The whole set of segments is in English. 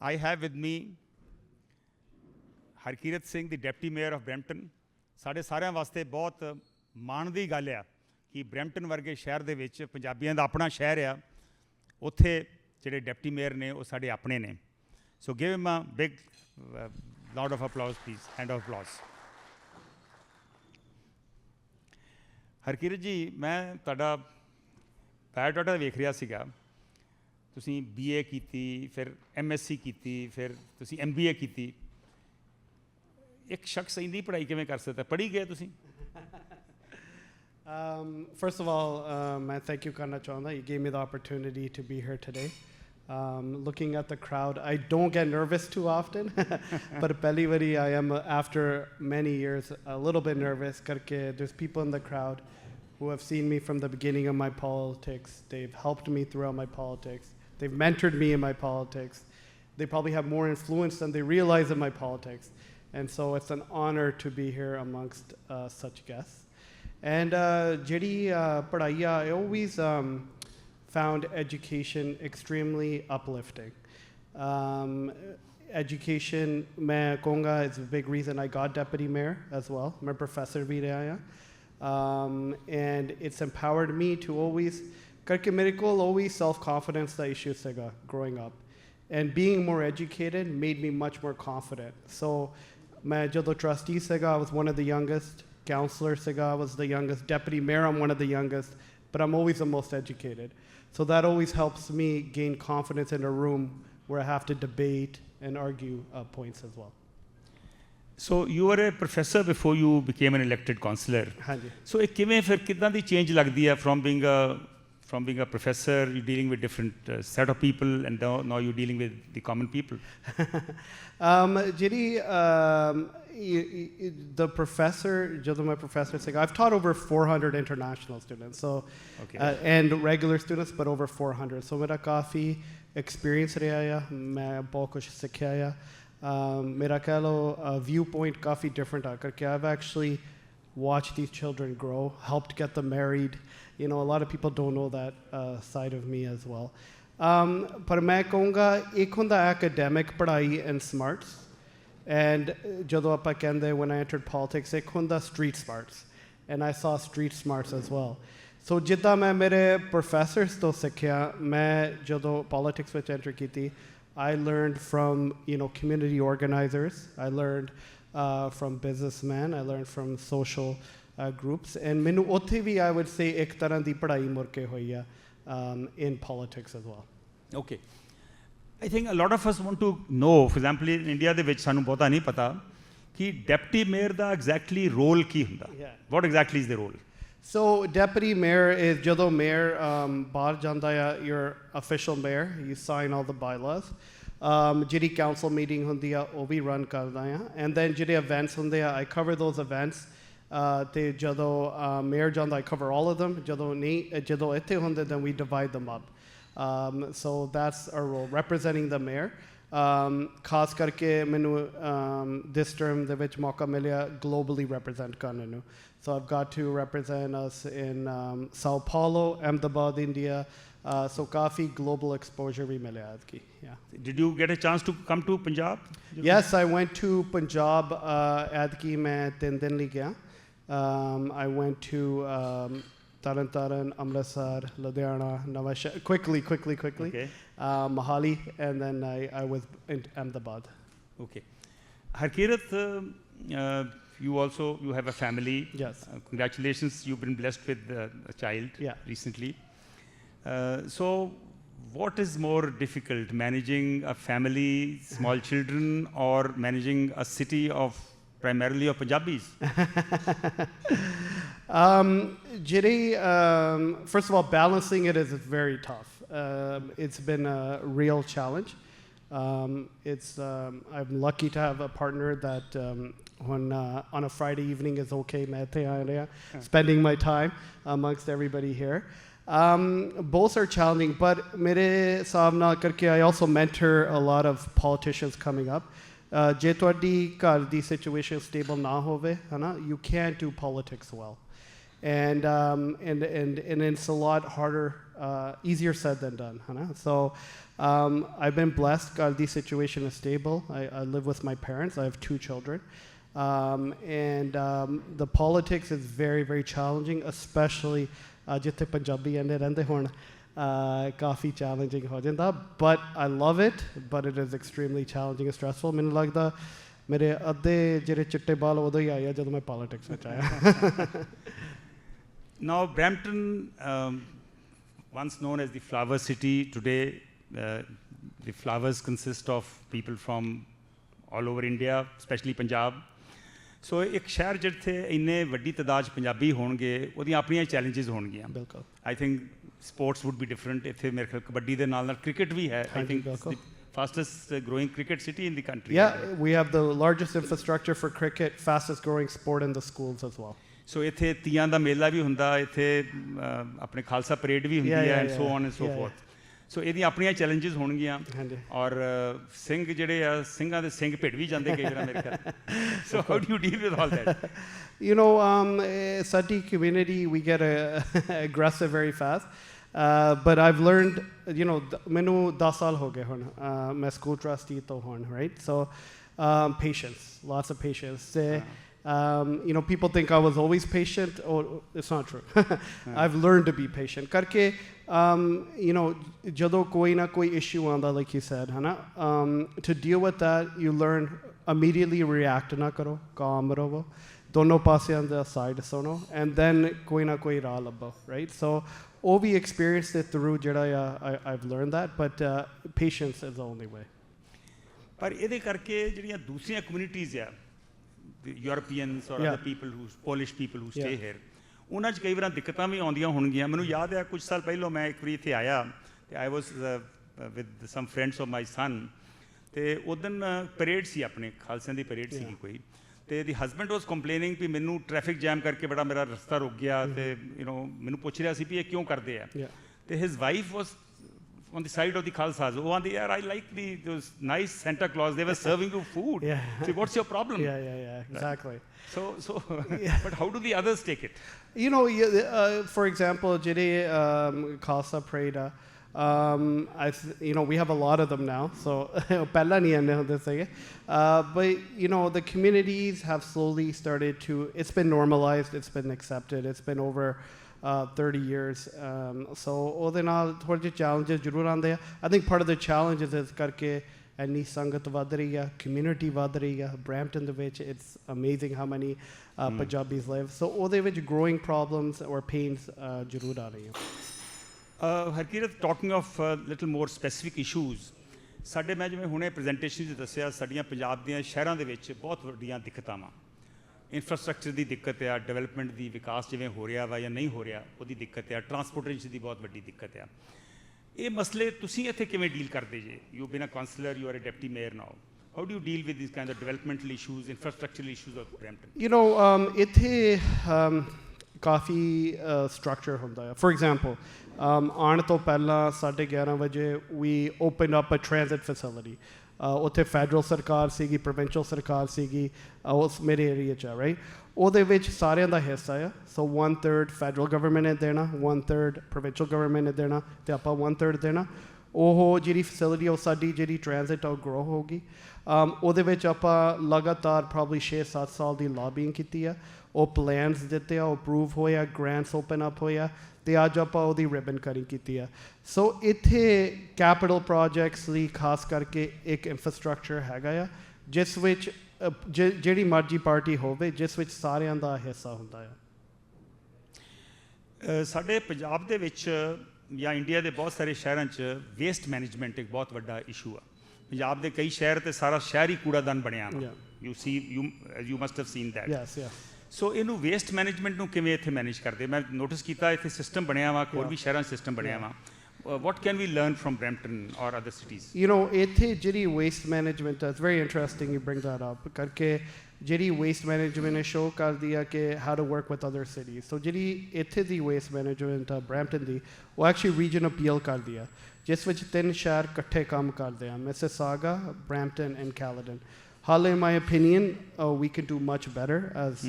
I have with me Harkirat Singh, the Deputy Mayor of Brampton. ਸਾਡੇ ਸਾਰਿਆਂ ਵਾਸਤੇ ਬਹੁਤ ਮਾਣ ਦੀ ਗੱਲ ਆ ਕਿ ਬਰੈਂਪਟਨ ਵਰਗੇ ਸ਼ਹਿਰ ਦੇ ਵਿੱਚ ਪੰਜਾਬੀਆਂ ਦਾ ਆਪਣਾ ਸ਼ਹਿਰ ਆ, ਉੱਥੇ ਜਿਹੜੇ ਡਿਪਟੀ ਮੇਅਰ ਨੇ ਉਹ ਸਾਡੇ ਆਪਣੇ ਨੇ. So give him a big round of applause, please. Hand of applause. Harkirat ਜੀ, ਮੈਂ ਤੁਹਾਡਾ ਬਾਇਓਡਾਟਾ ਵੇਖ ਰਿਹਾ ਸੀਗਾ. ਤੁਸੀਂ BA ਕੀਤੀ, ਫਿਰ MSc ਕੀਤੀ, ਫਿਰ ਤੁਸੀਂ MBA ਕੀਤੀ. ਇੱਕ ਸ਼ਖਸ ਇੰਨੀ ਪੜ੍ਹਾਈ ਕਿਵੇਂ ਕਰ ਸਕਦਾ? ਪੜ੍ਹੀ ਗਏ ਤੁਸੀਂ? First of all, I thank you, Kanwar. You gave me the opportunity to be here today. Looking at the crowd, I don't get nervous too often, but Pelivadi, I am, after many years, a little bit nervous. There's people in the crowd who have seen me from the beginning of my politics. They've helped me throughout my politics. They've mentored me in my politics. They probably have more influence than they realize in my politics. And so it's an honor to be here amongst such guests. And Jiri Padaya, I always found education extremely uplifting. Education, main kahunga, is a big reason I got deputy mayor as well. I'm a professor bhi raha and it's empowered me to always, karke mere kol always self-confidence da issue sega growing up. And being more educated made me much more confident. So मैं जो trustee sega, I was one of the youngest. Counselor sega, I was the youngest. Deputy mayor, I'm one of the youngest. But I'm always the most educated. So that always helps me gain confidence in a room where I have to debate and argue points as well. So you were a professor before you became an elected councillor. Hanji. So एक किवें फिर कितना दी change लगती है from being a professor, you're dealing with different set of people, and now you're dealing with the common people. Jiri, the professor, my professor, I've taught over 400 international students, so okay. And regular students, but over 400. So mera kafi experience raha ya, main bahut kuch sikhya ya. Mera keh lo viewpoint kafi different aa karke I've actually watched these children grow, helped get them married. You know, a lot of people don't know that side of me as well. Par main kahunga, ek hunda academic padhai and smarts, and jadon aapa kende when I entered politics, ek hunda street smarts, and I saw street smarts as well. So jidda main mere professors to sikhya, main jadon politics vich enter kiti, I learned from, you know, community organizers, I learned from businessmen, I learned from social groups, and menu othe vi, I would say, ek tarah di padhai murke hoyi hai in politics as well. Okay. I think a lot of us want to know, for example, in India de vich sanu bahota nahi pata ki deputy mayor da exactly role ki hunda. Yeah. What exactly is the role? So deputy mayor is jado mayor bahar janda ya, your official mayor, you sign all the bylaws. Jiri council meeting hundi ya, oh vi run karda ya, and then jiri events hundi ya, I cover those events. Te jado mayor janda, I cover all of them. Jado ette hunde, then we divide them up. So that's our role, representing the mayor. Khas karke menu this term de vich mauka milya globally represent karne nu. So I've got to represent us in Sao Paulo, Ahmedabad, India. So kafi global exposure vi milya adki. Yeah. Did you get a chance to come to Punjab? Yes, I went to Punjab adki main 3 din li gaya. I went to Taran, Amritsar, Ludhiana, Nawashahar, quickly. Okay. Mohali, and then I was in Ahmedabad. Okay. Harkirat, you have a family. Yes. Congratulations, you've been blessed with a child recently. So what is more difficult, managing a family, small children, or managing a city of primarily of Punjabis? Jiri, first of all, balancing it is very tough. It's been a real challenge. I'm lucky to have a partner that when on a Friday evening is okay, spending my time amongst everybody here. Both are challenging, but mere saamna karke I also mentor a lot of politicians coming up. Je ਤੁਹਾਡੀ ਘਰ ਦੀ situation stable ਨਾ ਹੋਵੇ, you can't do politics well. And it's a lot harder easier said than done. So I've been blessed. The situation is stable. I live with my parents. I have 2 children. And the politics is very, very challenging, especially jithe Punjabi ande rehndे hon काफ़ी challenging ho janda. But I love it, but it is extremely challenging and stressful. Mainu lagda mere adhe jehde chitte baal udo hi aaya jadon main politics vich aaya. Now Brampton, once known as the flower city, today the flowers consist of people from all over India, especially Punjab. So एक शहर जिथे इन्ने वड्डी तादाद पंजाबी होणगे ਉਹਦੀਆਂ ਆਪਣੀਆਂ challenges ਹੋਣਗੀਆਂ. बिल्कुल. I think sports would be different. ਇੱਥੇ ਮੇਰੇ ਖਿਆਲ ਕਬੱਡੀ ਦੇ ਨਾਲ cricket ਵੀ ਹੈ. I think it's the fastest growing cricket city in the country. Yeah, we have the largest infrastructure for cricket, fastest growing sport in the schools as well. So ਇੱਥੇ ਤੀਆਂ ਦਾ ਮੇਲਾ ਵੀ ਹੁੰਦਾ, ਇੱਥੇ ਆਪਣੇ ਖਾਲਸਾ parade ਵੀ ਹੁੰਦੀ ਹੈ, and so on and so forth. So ਇਹਦੀਆਂ ਆਪਣੀਆਂ challenges ਹੋਣਗੀਆਂ ਔਰ ਸਿੰਘ ਜਿਹੜੇ ਆ ਸਿੰਘਾਂ ਦੇ ਸਿੰਘ ਭਿੜ ਵੀ ਜਾਂਦੇ ਕਈ ਵਾਰ ਮੇਰੇ ਖਿਆਲ. So how do you deal with all that? You know, Sati community, we get aggressive very fast. But I've learned, you know, ਮੈਨੂੰ 10 ਸਾਲ ਹੋ ਗਏ ਹੁਣ ਮੈਂ ਸਕੂਲ ਟਰਸਟੀ ਤੋਂ ਹੁਣ, right? So patience, lots of patience. You know, people think I was always patient. Oh, it's not true. I've learned to be patient. Karke, you know, jado koi na koi issue aanda, like you said, hai na? To deal with that, you learn immediately react na karo, calm raho, dono paase anda side suno, and then koi na koi raah labbo, right? So, we experienced it through jada. I've learned that, but patience is the only way. ਪਰ ਇਹਦੇ ਕਰਕੇ ਜਿਹੜੀਆਂ ਦੂਸਰੀਆਂ communities ਆ, the Europeans or other people Polish people who stay here, ਉਹਨਾਂ 'ਚ ਕਈ ਵਾਰ ਦਿੱਕਤਾਂ ਵੀ ਆਉਂਦੀਆਂ ਹੋਣਗੀਆਂ. ਮੈਨੂੰ ਯਾਦ ਹੈ ਕੁਝ ਸਾਲ ਪਹਿਲਾਂ ਮੈਂ ਇੱਕ ਵਾਰੀ ਇੱਥੇ ਆਇਆ ਤੇ I was with some friends of my son ਤੇ ਉਦਨ parade ਸੀ ਆਪਣੇ ਖਾਲਸਿਆਂ ਦੀ parade ਸੀਗੀ ਕੋਈ ਤੇ the husband was complaining ਵੀ ਮੈਨੂੰ traffic jam ਕਰਕੇ ਬੜਾ ਮੇਰਾ ਰਸਤਾ ਰੁਕ ਗਿਆ ਤੇ you know ਮੈਨੂੰ ਪੁੱਛ ਰਿਹਾ ਸੀ ਵੀ ਇਹ ਕਿਉਂ ਕਰਦੇ ਆ ਤੇ his wife was on the side of the Khalsas. Oh, on the air, I like those nice Santa Claus. They were serving you food. So what's your problem? Exactly. So but how do the others take it? You know, for example, Jide Khalsa Preda, you know, we have a lot of them now. So, but, you know, the communities have slowly started to, it's been normalized, it's been accepted, it's been over 30 years. So, ਉਹਦੇ ਨਾਲ ਥੋੜੇ ਜਿਹੇ challenges ਜ਼ਰੂਰ ਆਉਂਦੇ ਆ. I think part of the challenges is ਕਰਕੇ ਇੰਨੀ ਸੰਗਤ ਵੱਧ ਰਹੀ ਆ, community ਵੱਧ ਰਹੀ ਆ. Brampton ਦੇ ਵਿੱਚ, it's amazing how many Punjabis live. So, ਉਹਦੇ ਵਿੱਚ growing problems or pains ਜ਼ਰੂਰ ਆ ਰਹੀਆਂ. Harkirat, talking of little more specific issues, ਸਾਡੇ ਮੈਂ ਜਿਵੇਂ ਹੁਣੇ ਪ੍ਰੈਜੈਂਟੇਸ਼ਨ 'ਚ ਦੱਸਿਆ ਸਾਡੀਆਂ ਪੰਜਾਬ ਦੀਆਂ ਸ਼ਹਿਰਾਂ ਦੇ ਵਿੱਚ ਬਹੁਤ ਵੱਡੀਆਂ ਦਿੱਕਤਾਂ ਵਾ. ਇੰਫਰਾਸਟਰਕਚਰ ਦੀ ਦਿੱਕਤ ਆ, ਡਿਵੈਲਪਮੈਂਟ ਦੀ ਵਿਕਾਸ ਜਿਵੇਂ ਹੋ ਰਿਹਾ ਵਾ ਜਾਂ ਨਹੀਂ ਹੋ ਰਿਹਾ ਉਹਦੀ ਦਿੱਕਤ ਆ, ਟਰਾਂਸਪੋਰਟੇਸ਼ਨ ਦੀ ਬਹੁਤ ਵੱਡੀ ਦਿੱਕਤ ਆ. ਇਹ ਮਸਲੇ ਤੁਸੀਂ ਇੱਥੇ ਕਿਵੇਂ ਡੀਲ ਕਰਦੇ ਜੇ? You been a councillor, you are a deputy mayor now. How do you deal with these kind of developmental issues, infrastructural issues of Brampton? You know, ਇੱਥੇ ਕਾਫੀ structure ਹੁੰਦਾ ਹੈ. For example, ਆਉਣ ਤੋਂ ਪਹਿਲਾਂ 11:30 ਵਜੇ we opened up a transit facility. ਉੱਥੇ federal ਸਰਕਾਰ ਸੀਗੀ, ਪ੍ਰੋਵਿੰਸ਼ੀਅਲ ਸਰਕਾਰ ਸੀਗੀ, ਉਸ ਮੇਰੇ ਏਰੀਆ 'ਚ, ਰਾਈਟ? ਉਹਦੇ ਵਿੱਚ ਸਾਰਿਆਂ ਦਾ ਹਿੱਸਾ ਆ. ਸੋ 1/3 ਫੈਡਰਲ ਗਵਰਨਮੈਂਟ ਨੇ ਦੇਣਾ, 1/3 ਪ੍ਰੋਵਿੰਸ਼ੀਅਲ ਗਵਰਨਮੈਂਟ ਨੇ ਦੇਣਾ ਅਤੇ ਆਪਾਂ 1/3 ਦੇਣਾ. ਉਹ ਜਿਹੜੀ ਫੈਸਿਲਿਟੀ ਉਹ ਸਾਡੀ ਜਿਹੜੀ ਟ੍ਰਾਂਜ਼ਿਟ ਉਹ ਗਰੋ ਹੋਊਗੀ. ਉਹਦੇ ਵਿੱਚ ਆਪਾਂ ਲਗਾਤਾਰ ਪ੍ਰੋਬਬਲੀ 6-7 ਸਾਲ ਦੀ ਲੌਬਿੰਗ ਕੀਤੀ ਆ. ਉਹ ਪਲਾਨਸ ਦਿੱਤੇ ਆ, ਉਹ ਅਪਰੂਵ ਹੋਇਆ, ਗ੍ਰਾਂਟਸ ਓਪਨ ਅਪ ਹੋਇਆ ਅਤੇ ਅੱਜ ਆਪਾਂ ਉਹਦੀ ਰਿਬਨ ਕਟਿੰਗ ਕੀਤੀ ਆ. ਸੋ ਇੱਥੇ ਕੈਪੀਟਲ ਪ੍ਰੋਜੈਕਟਸ ਲਈ ਖਾਸ ਕਰਕੇ ਇੱਕ ਇੰਫਰਾਸਟਰਕਚਰ ਹੈਗਾ ਆ ਜਿਸ ਵਿੱਚ ਜਿਹੜੀ ਮਰਜ਼ੀ ਪਾਰਟੀ ਹੋਵੇ ਜਿਸ ਵਿੱਚ ਸਾਰਿਆਂ ਦਾ ਹਿੱਸਾ ਹੁੰਦਾ ਆ. ਸਾਡੇ ਪੰਜਾਬ ਦੇ ਵਿੱਚ ਜਾਂ ਇੰਡੀਆ ਦੇ ਬਹੁਤ ਸਾਰੇ ਸ਼ਹਿਰਾਂ 'ਚ ਵੇਸਟ ਮੈਨੇਜਮੈਂਟ ਇੱਕ ਬਹੁਤ ਵੱਡਾ ਇਸ਼ੂ ਆ. ਪੰਜਾਬ ਦੇ ਕਈ ਸ਼ਹਿਰ ਤੇ ਸਾਰਾ ਸ਼ਹਿਰ ਹੀ ਕੂੜਾਦਾਨ ਬਣਿਆ ਵਾ. You must have seen that. So ਇਹਨੂੰ ਵੇਸਟ ਮੈਨੇਜਮੈਂਟ ਨੂੰ ਕਿਵੇਂ ਇੱਥੇ ਮੈਨੇਜ ਕਰਦੇ? ਮੈਂ ਨੋਟਿਸ ਕੀਤਾ ਇੱਥੇ ਸਿਸਟਮ ਬਣਿਆ ਵਾ, ਹੋਰ ਵੀ ਸ਼ਹਿਰਾਂ 'ਚ ਸਿਸਟਮ ਬਣਿਆ ਵਾ. What can we learn from Brampton or other cities? You know, ਇੱਥੇ ਜਿਹੜੀ waste management is very interesting you bring that up ਕਰਕੇ ਜਿਹੜੀ waste management ਨੇ show ਕਰਦੀ ਆ ਕਿ how to work with other cities. So ਜਿਹੜੀ ਇੱਥੇ ਦੀ waste management Brampton ਦੀ ਉਹ actually region appeal ਕਰਦੀ ਆ ਜਿਸ ਵਿੱਚ 3 ਸ਼ਹਿਰ ਇਕੱਠੇ ਕੰਮ ਕਰਦੇ ਆ, Mississauga, Brampton and Caledon. Halle, in my opinion, we can do much better as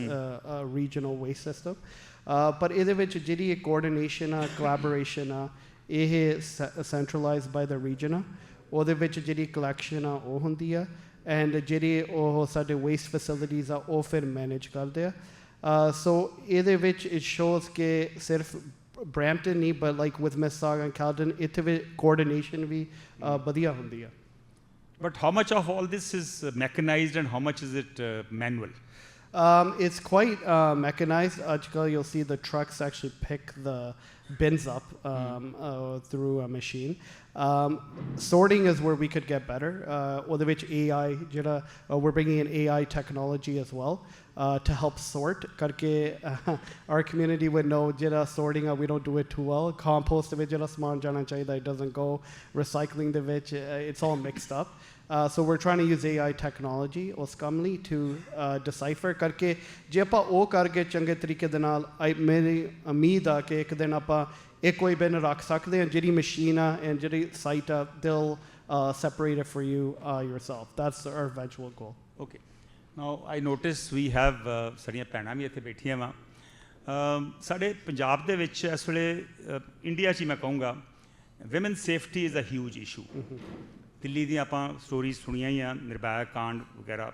a regional waste system. But ਇਹਦੇ ਵਿੱਚ ਜਿਹੜੀ coordination ਆ, collaboration ਆ, ਇਹ ਸੈਂਟਰਲਾਈਜ਼ਡ ਬਾਈ ਦ ਰੀਜਨ ਆ ਉਹਦੇ ਵਿੱਚ ਜਿਹੜੀ ਕਲੈਕਸ਼ਨ ਆ ਉਹ ਹੁੰਦੀ ਆ ਐਂਡ ਜਿਹੜੇ ਉਹ ਸਾਡੇ ਵੇਸਟ ਫੈਸਿਲਿਟੀਜ਼ ਆ ਉਹ ਫਿਰ ਮੈਨੇਜ ਕਰਦੇ ਆ ਸੋ ਇਹਦੇ ਵਿੱਚ ਇਟ ਸ਼ੋਜ਼ ਕਿ ਸਿਰਫ Brampton ਨਹੀਂ but like with Mississauga and Caledon ਇੱਥੇ ਵੀ ਕੋਆਰਡੀਨੇਸ਼ਨ ਵੀ ਵਧੀਆ ਹੁੰਦੀ ਆ But how much of all this is mechanized and how much is it manual? It's quite mechanized. You'll see the trucks actually pick the bins up through a machine. Sorting is where we could get better. Or which AI, we're bringing in AI technology as well to help sort. Our community would know sorting, we don't do it too well. Compost, it doesn't go. Recycling, it's all mixed up. So we're trying to use AI technology ਉਸ ਕੰਮ ਲਈ to decipher ਕਰਕੇ ਜੇ ਆਪਾਂ ਉਹ ਕਰਕੇ ਚੰਗੇ ਤਰੀਕੇ ਦੇ ਨਾਲ ਮੇਰੀ ਉਮੀਦ ਆ ਕਿ ਇੱਕ ਦਿਨ ਆਪਾਂ ਇੱਕ ਕੋਈ ਬਿਨ ਰੱਖ ਸਕਦੇ ਹਾਂ ਜਿਹੜੀ ਮਸ਼ੀਨ ਆ and ਜਿਹੜੀ ਸਾਈਟ ਆ they'll separate it for you yourself. That's our eventual goal. Okay. Now I notice we have ਸਾਡੀਆਂ ਭੈਣਾਂ ਵੀ ਇੱਥੇ ਬੈਠੀਆਂ ਵਾ ਸਾਡੇ ਪੰਜਾਬ ਦੇ ਵਿੱਚ ਇਸ ਵੇਲੇ ਇੰਡੀਆ 'ਚ ਹੀ ਮੈਂ ਕਹੂੰਗਾ women safety is a huge issue. Delhi ਦੀਆਂ ਆਪਾਂ ਸਟੋਰੀਜ਼ ਸੁਣੀਆਂ ਹੀ ਆ ਨਿਰਭਇਆ ਕਾਂਡ ਵਗੈਰਾ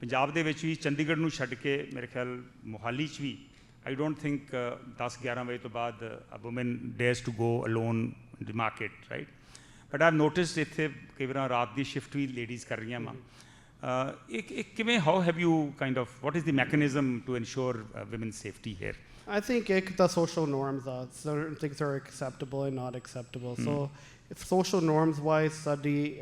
ਪੰਜਾਬ ਦੇ ਵਿੱਚ ਵੀ ਚੰਡੀਗੜ੍ਹ ਨੂੰ ਛੱਡ ਕੇ ਮੇਰੇ ਖਿਆਲ ਮੋਹਾਲੀ 'ਚ ਵੀ ਆਈ ਡੋਂਟ ਥਿੰਕ 10-11 ਵਜੇ ਤੋਂ ਬਾਅਦ woman dears to go alone in the market right but I noticed ਇੱਥੇ ਕਈ ਵਾਰ ਰਾਤ ਦੀ ਸ਼ਿਫਟ ਵੀ ਲੇਡੀਜ਼ ਕਰ ਰਹੀਆਂ ਵਾ ਇੱਕ ਕਿਵੇਂ how have you kind of what is the mechanism to ensure woman safety here I think the social norms are certain things are acceptable and not acceptable. So if social norms wise study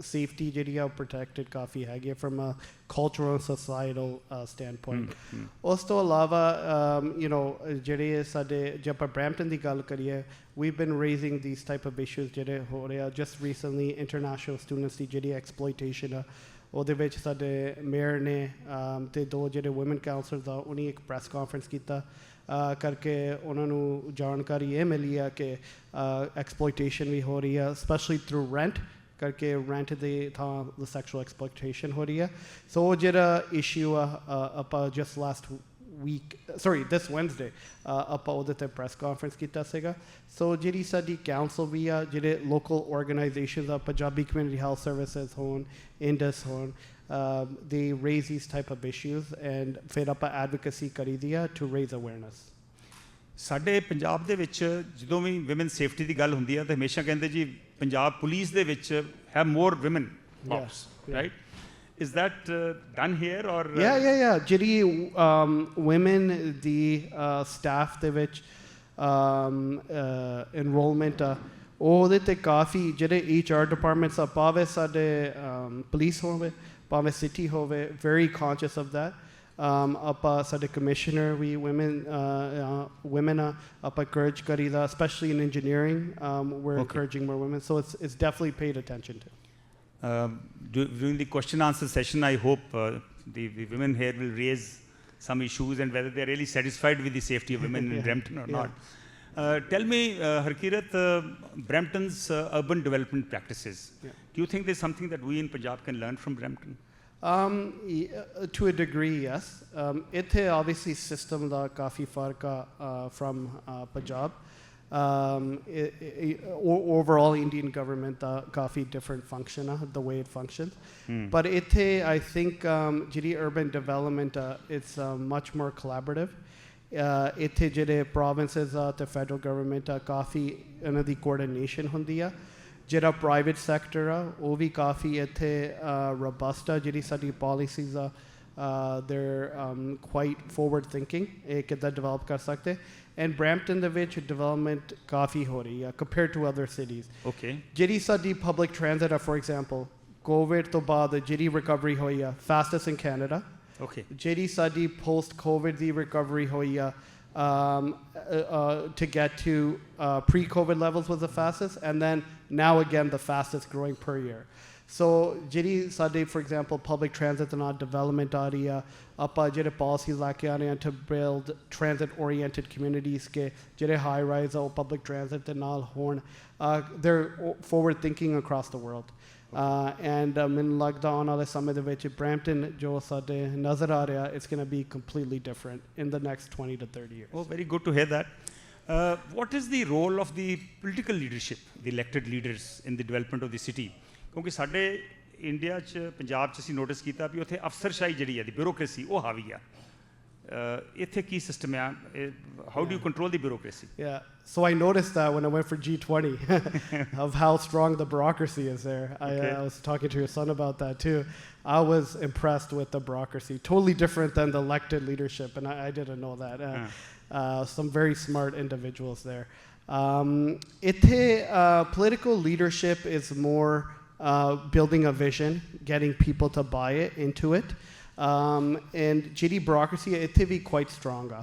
safety protected ਕਾਫੀ ਹੈਗੀ from a cultural and societal standpoint. ਉਸ ਤੋਂ ਇਲਾਵਾ ਜਿਹੜੇ ਸਾਡੇ ਜੇ ਆਪਾਂ Brampton ਦੀ ਗੱਲ ਕਰੀਏ we've been raising these type of issues ਜਿਹੜੇ ਹੋ ਰਹੇ ਆ just recently international students ਦੀ ਜਿਹੜੀ exploitation ਉਹਦੇ ਵਿੱਚ ਸਾਡੇ ਮੇਅਰ ਨੇ ਅਤੇ ਦੋ ਜਿਹੜੇ ਵੂਮਨ ਕਾਉਂਸਲਰਸ ਆ ਉਹਨੇ ਇੱਕ ਪ੍ਰੈਸ ਕਾਨਫਰੰਸ ਕੀਤਾ ਕਰਕੇ ਉਹਨਾਂ ਨੂੰ ਜਾਣਕਾਰੀ ਇਹ ਮਿਲੀ ਆ ਕਿ ਐਕਸਪਲੋਇਟੇਸ਼ਨ ਵੀ ਹੋ ਰਹੀ ਆ ਸਪੈਸ਼ਲੀ ਥਰੂ ਰੈਂਟ ਕਰਕੇ ਰੈਂਟ ਦੇ ਥਾਂ ਸੈਕਸ਼ੂਅਲ ਐਕਸਪਲੋਇਟੇਸ਼ਨ ਹੋ ਰਹੀ ਆ ਸੋ ਉਹ ਜਿਹੜਾ ਇਸ਼ੂ ਆ ਆਪਾਂ ਜਸਟ ਲਾਸਟ this Wednesday ਆਪਾਂ ਉਹਦੇ 'ਤੇ ਪ੍ਰੈਸ ਕਾਨਫਰੰਸ ਕੀਤਾ ਸੀਗਾ ਸੋ ਜਿਹੜੀ ਸਾਡੀ ਕਾਉਂਸਲ ਵੀ ਆ ਜਿਹੜੇ ਲੋਕਲ ਆਰਗੇਨਾਈਜੇਸ਼ਨਸ ਆ ਪੰਜਾਬੀ ਕਮਿਊਨਿਟੀ ਹੈਲਥ ਸਰਵਿਸਿਜ਼ ਹੋਣ ਇੰਡਸ ਹੋਣ they raise these type of issues and ਫਿਰ ਆਪਾਂ ਐਡਵੋਕੇਸੀ ਕਰੀਦੀ ਆ to raise awareness ਸਾਡੇ ਪੰਜਾਬ ਦੇ ਵਿੱਚ ਜਦੋਂ ਵੀ ਵਿਮਨ ਸੇਫਟੀ ਦੀ ਗੱਲ ਹੁੰਦੀ ਆ ਤਾਂ ਹਮੇਸ਼ਾ ਕਹਿੰਦੇ ਜੀ ਪੰਜਾਬ ਪੁਲਿਸ ਦੇ ਵਿੱਚ have more women cops right Is that done here or? Yeah. Jiri women, the staff de vich enrollment ਉਹਦੇ ਤੇ ਕਾਫੀ ਜਿਹੜੇ HR departments ਆ ਭਾਵੇਂ ਸਾਡੇ police ਹੋਵੇ ਭਾਵੇਂ city ਹੋਵੇ very conscious of that. ਆਪਾਂ ਸਾਡੇ commissioner we women ਆਪਾਂ encourage ਕਰੀਦਾ especially in engineering we're encouraging more women so it's definitely paid attention to. During the question answer session, I hope the women here will raise some issues and whether they're really satisfied with the safety of women in Brampton or not. Tell me, Harkirat, Brampton's urban development practices. Do you think there's something that we in Punjab can learn from Brampton? To a degree, yes. Ithe obviously system da kafi fark from Punjab. Overall Indian government काफ़ी different function the way it functions but ithe I think jiri urban development it's much more collaborative ithe jire provinces the federal government काफ़ी ਇਹਨਾਂ ਦੀ coordination ਹੁੰਦੀ ਆ ਜਿਹੜਾ private sector ਉਹ ਵੀ ਕਾफ़ੀ ਇੱਥੇ robust ਜਿਹੜੀ ਸਾਡੀ policies they're quite forward thinking ਇਹ ਕਿੱਦਾਂ develop ਕਰ ਸਕਦੇ and Brampton ਦੇ ਵਿੱਚ development ਕਾਫੀ ਹੋ ਰਹੀ ਆ compared to other cities. Okay. ਜਿਹੜੀ ਸਾਡੀ public transit for example, COVID ਤੋਂ ਬਾਅਦ ਜਿਹੜੀ recovery ਹੋਈ ਆ fastest in Canada. Okay. ਜਿਹੜੀ ਸਾਡੀ post-COVID ਦੀ recovery ਹੋਈ ਆ to get to pre-COVID levels was the fastest and then now again the fastest growing per year. So ਜਿਹੜੀ ਸਾਡੇ for example public transit ਨਾਲ development ਆ ਰਹੀ ਆ ਆਪਾਂ ਜਿਹੜੇ policies ਲੈ ਕੇ ਆ ਰਹੇ ਹਾਂ to build transit oriented communities ਕੇ ਜਿਹੜੇ high rise ਆ ਉਹ public transit ਦੇ ਨਾਲ ਹੋਣ they're forward thinking across the world and ਮੈਨੂੰ ਲੱਗਦਾ ਆਉਣ ਵਾਲੇ ਸਮੇਂ ਦੇ ਵਿੱਚ Brampton ਜੋ ਸਾਡੇ ਨਜ਼ਰ ਆ ਰਿਹਾ it's going to be completely different in the next 20 to 30 years. Oh, very good to hear that. What is the role of the political leadership, the elected leaders in the development of the city? ਕਿਉਂਕਿ ਸਾਡੇ India 'ਚ ਪੰਜਾਬ 'ਚ ਅਸੀਂ notice ਕੀਤਾ ਵੀ ਉੱਥੇ ਅਫਸਰਸ਼ਾਹੀ ਜਿਹੜੀ ਹੈ ਦੀ bureaucracy ਉਹ ਹਾਵੀ ਆ ਇੱਥੇ ਕੀ ਸਿਸਟਮ ਆ how do you control the bureaucracy? Yeah, so I noticed that when I went for G20 of how strong the bureaucracy is there. Okay. I was talking to your son about that too. I was impressed with the bureaucracy, totally different than the elected leadership, and I didn't know that. Some very smart individuals there. Political leadership is more building a vision, getting people to buy it, into it. And GD bureaucracy, it be quite stronger.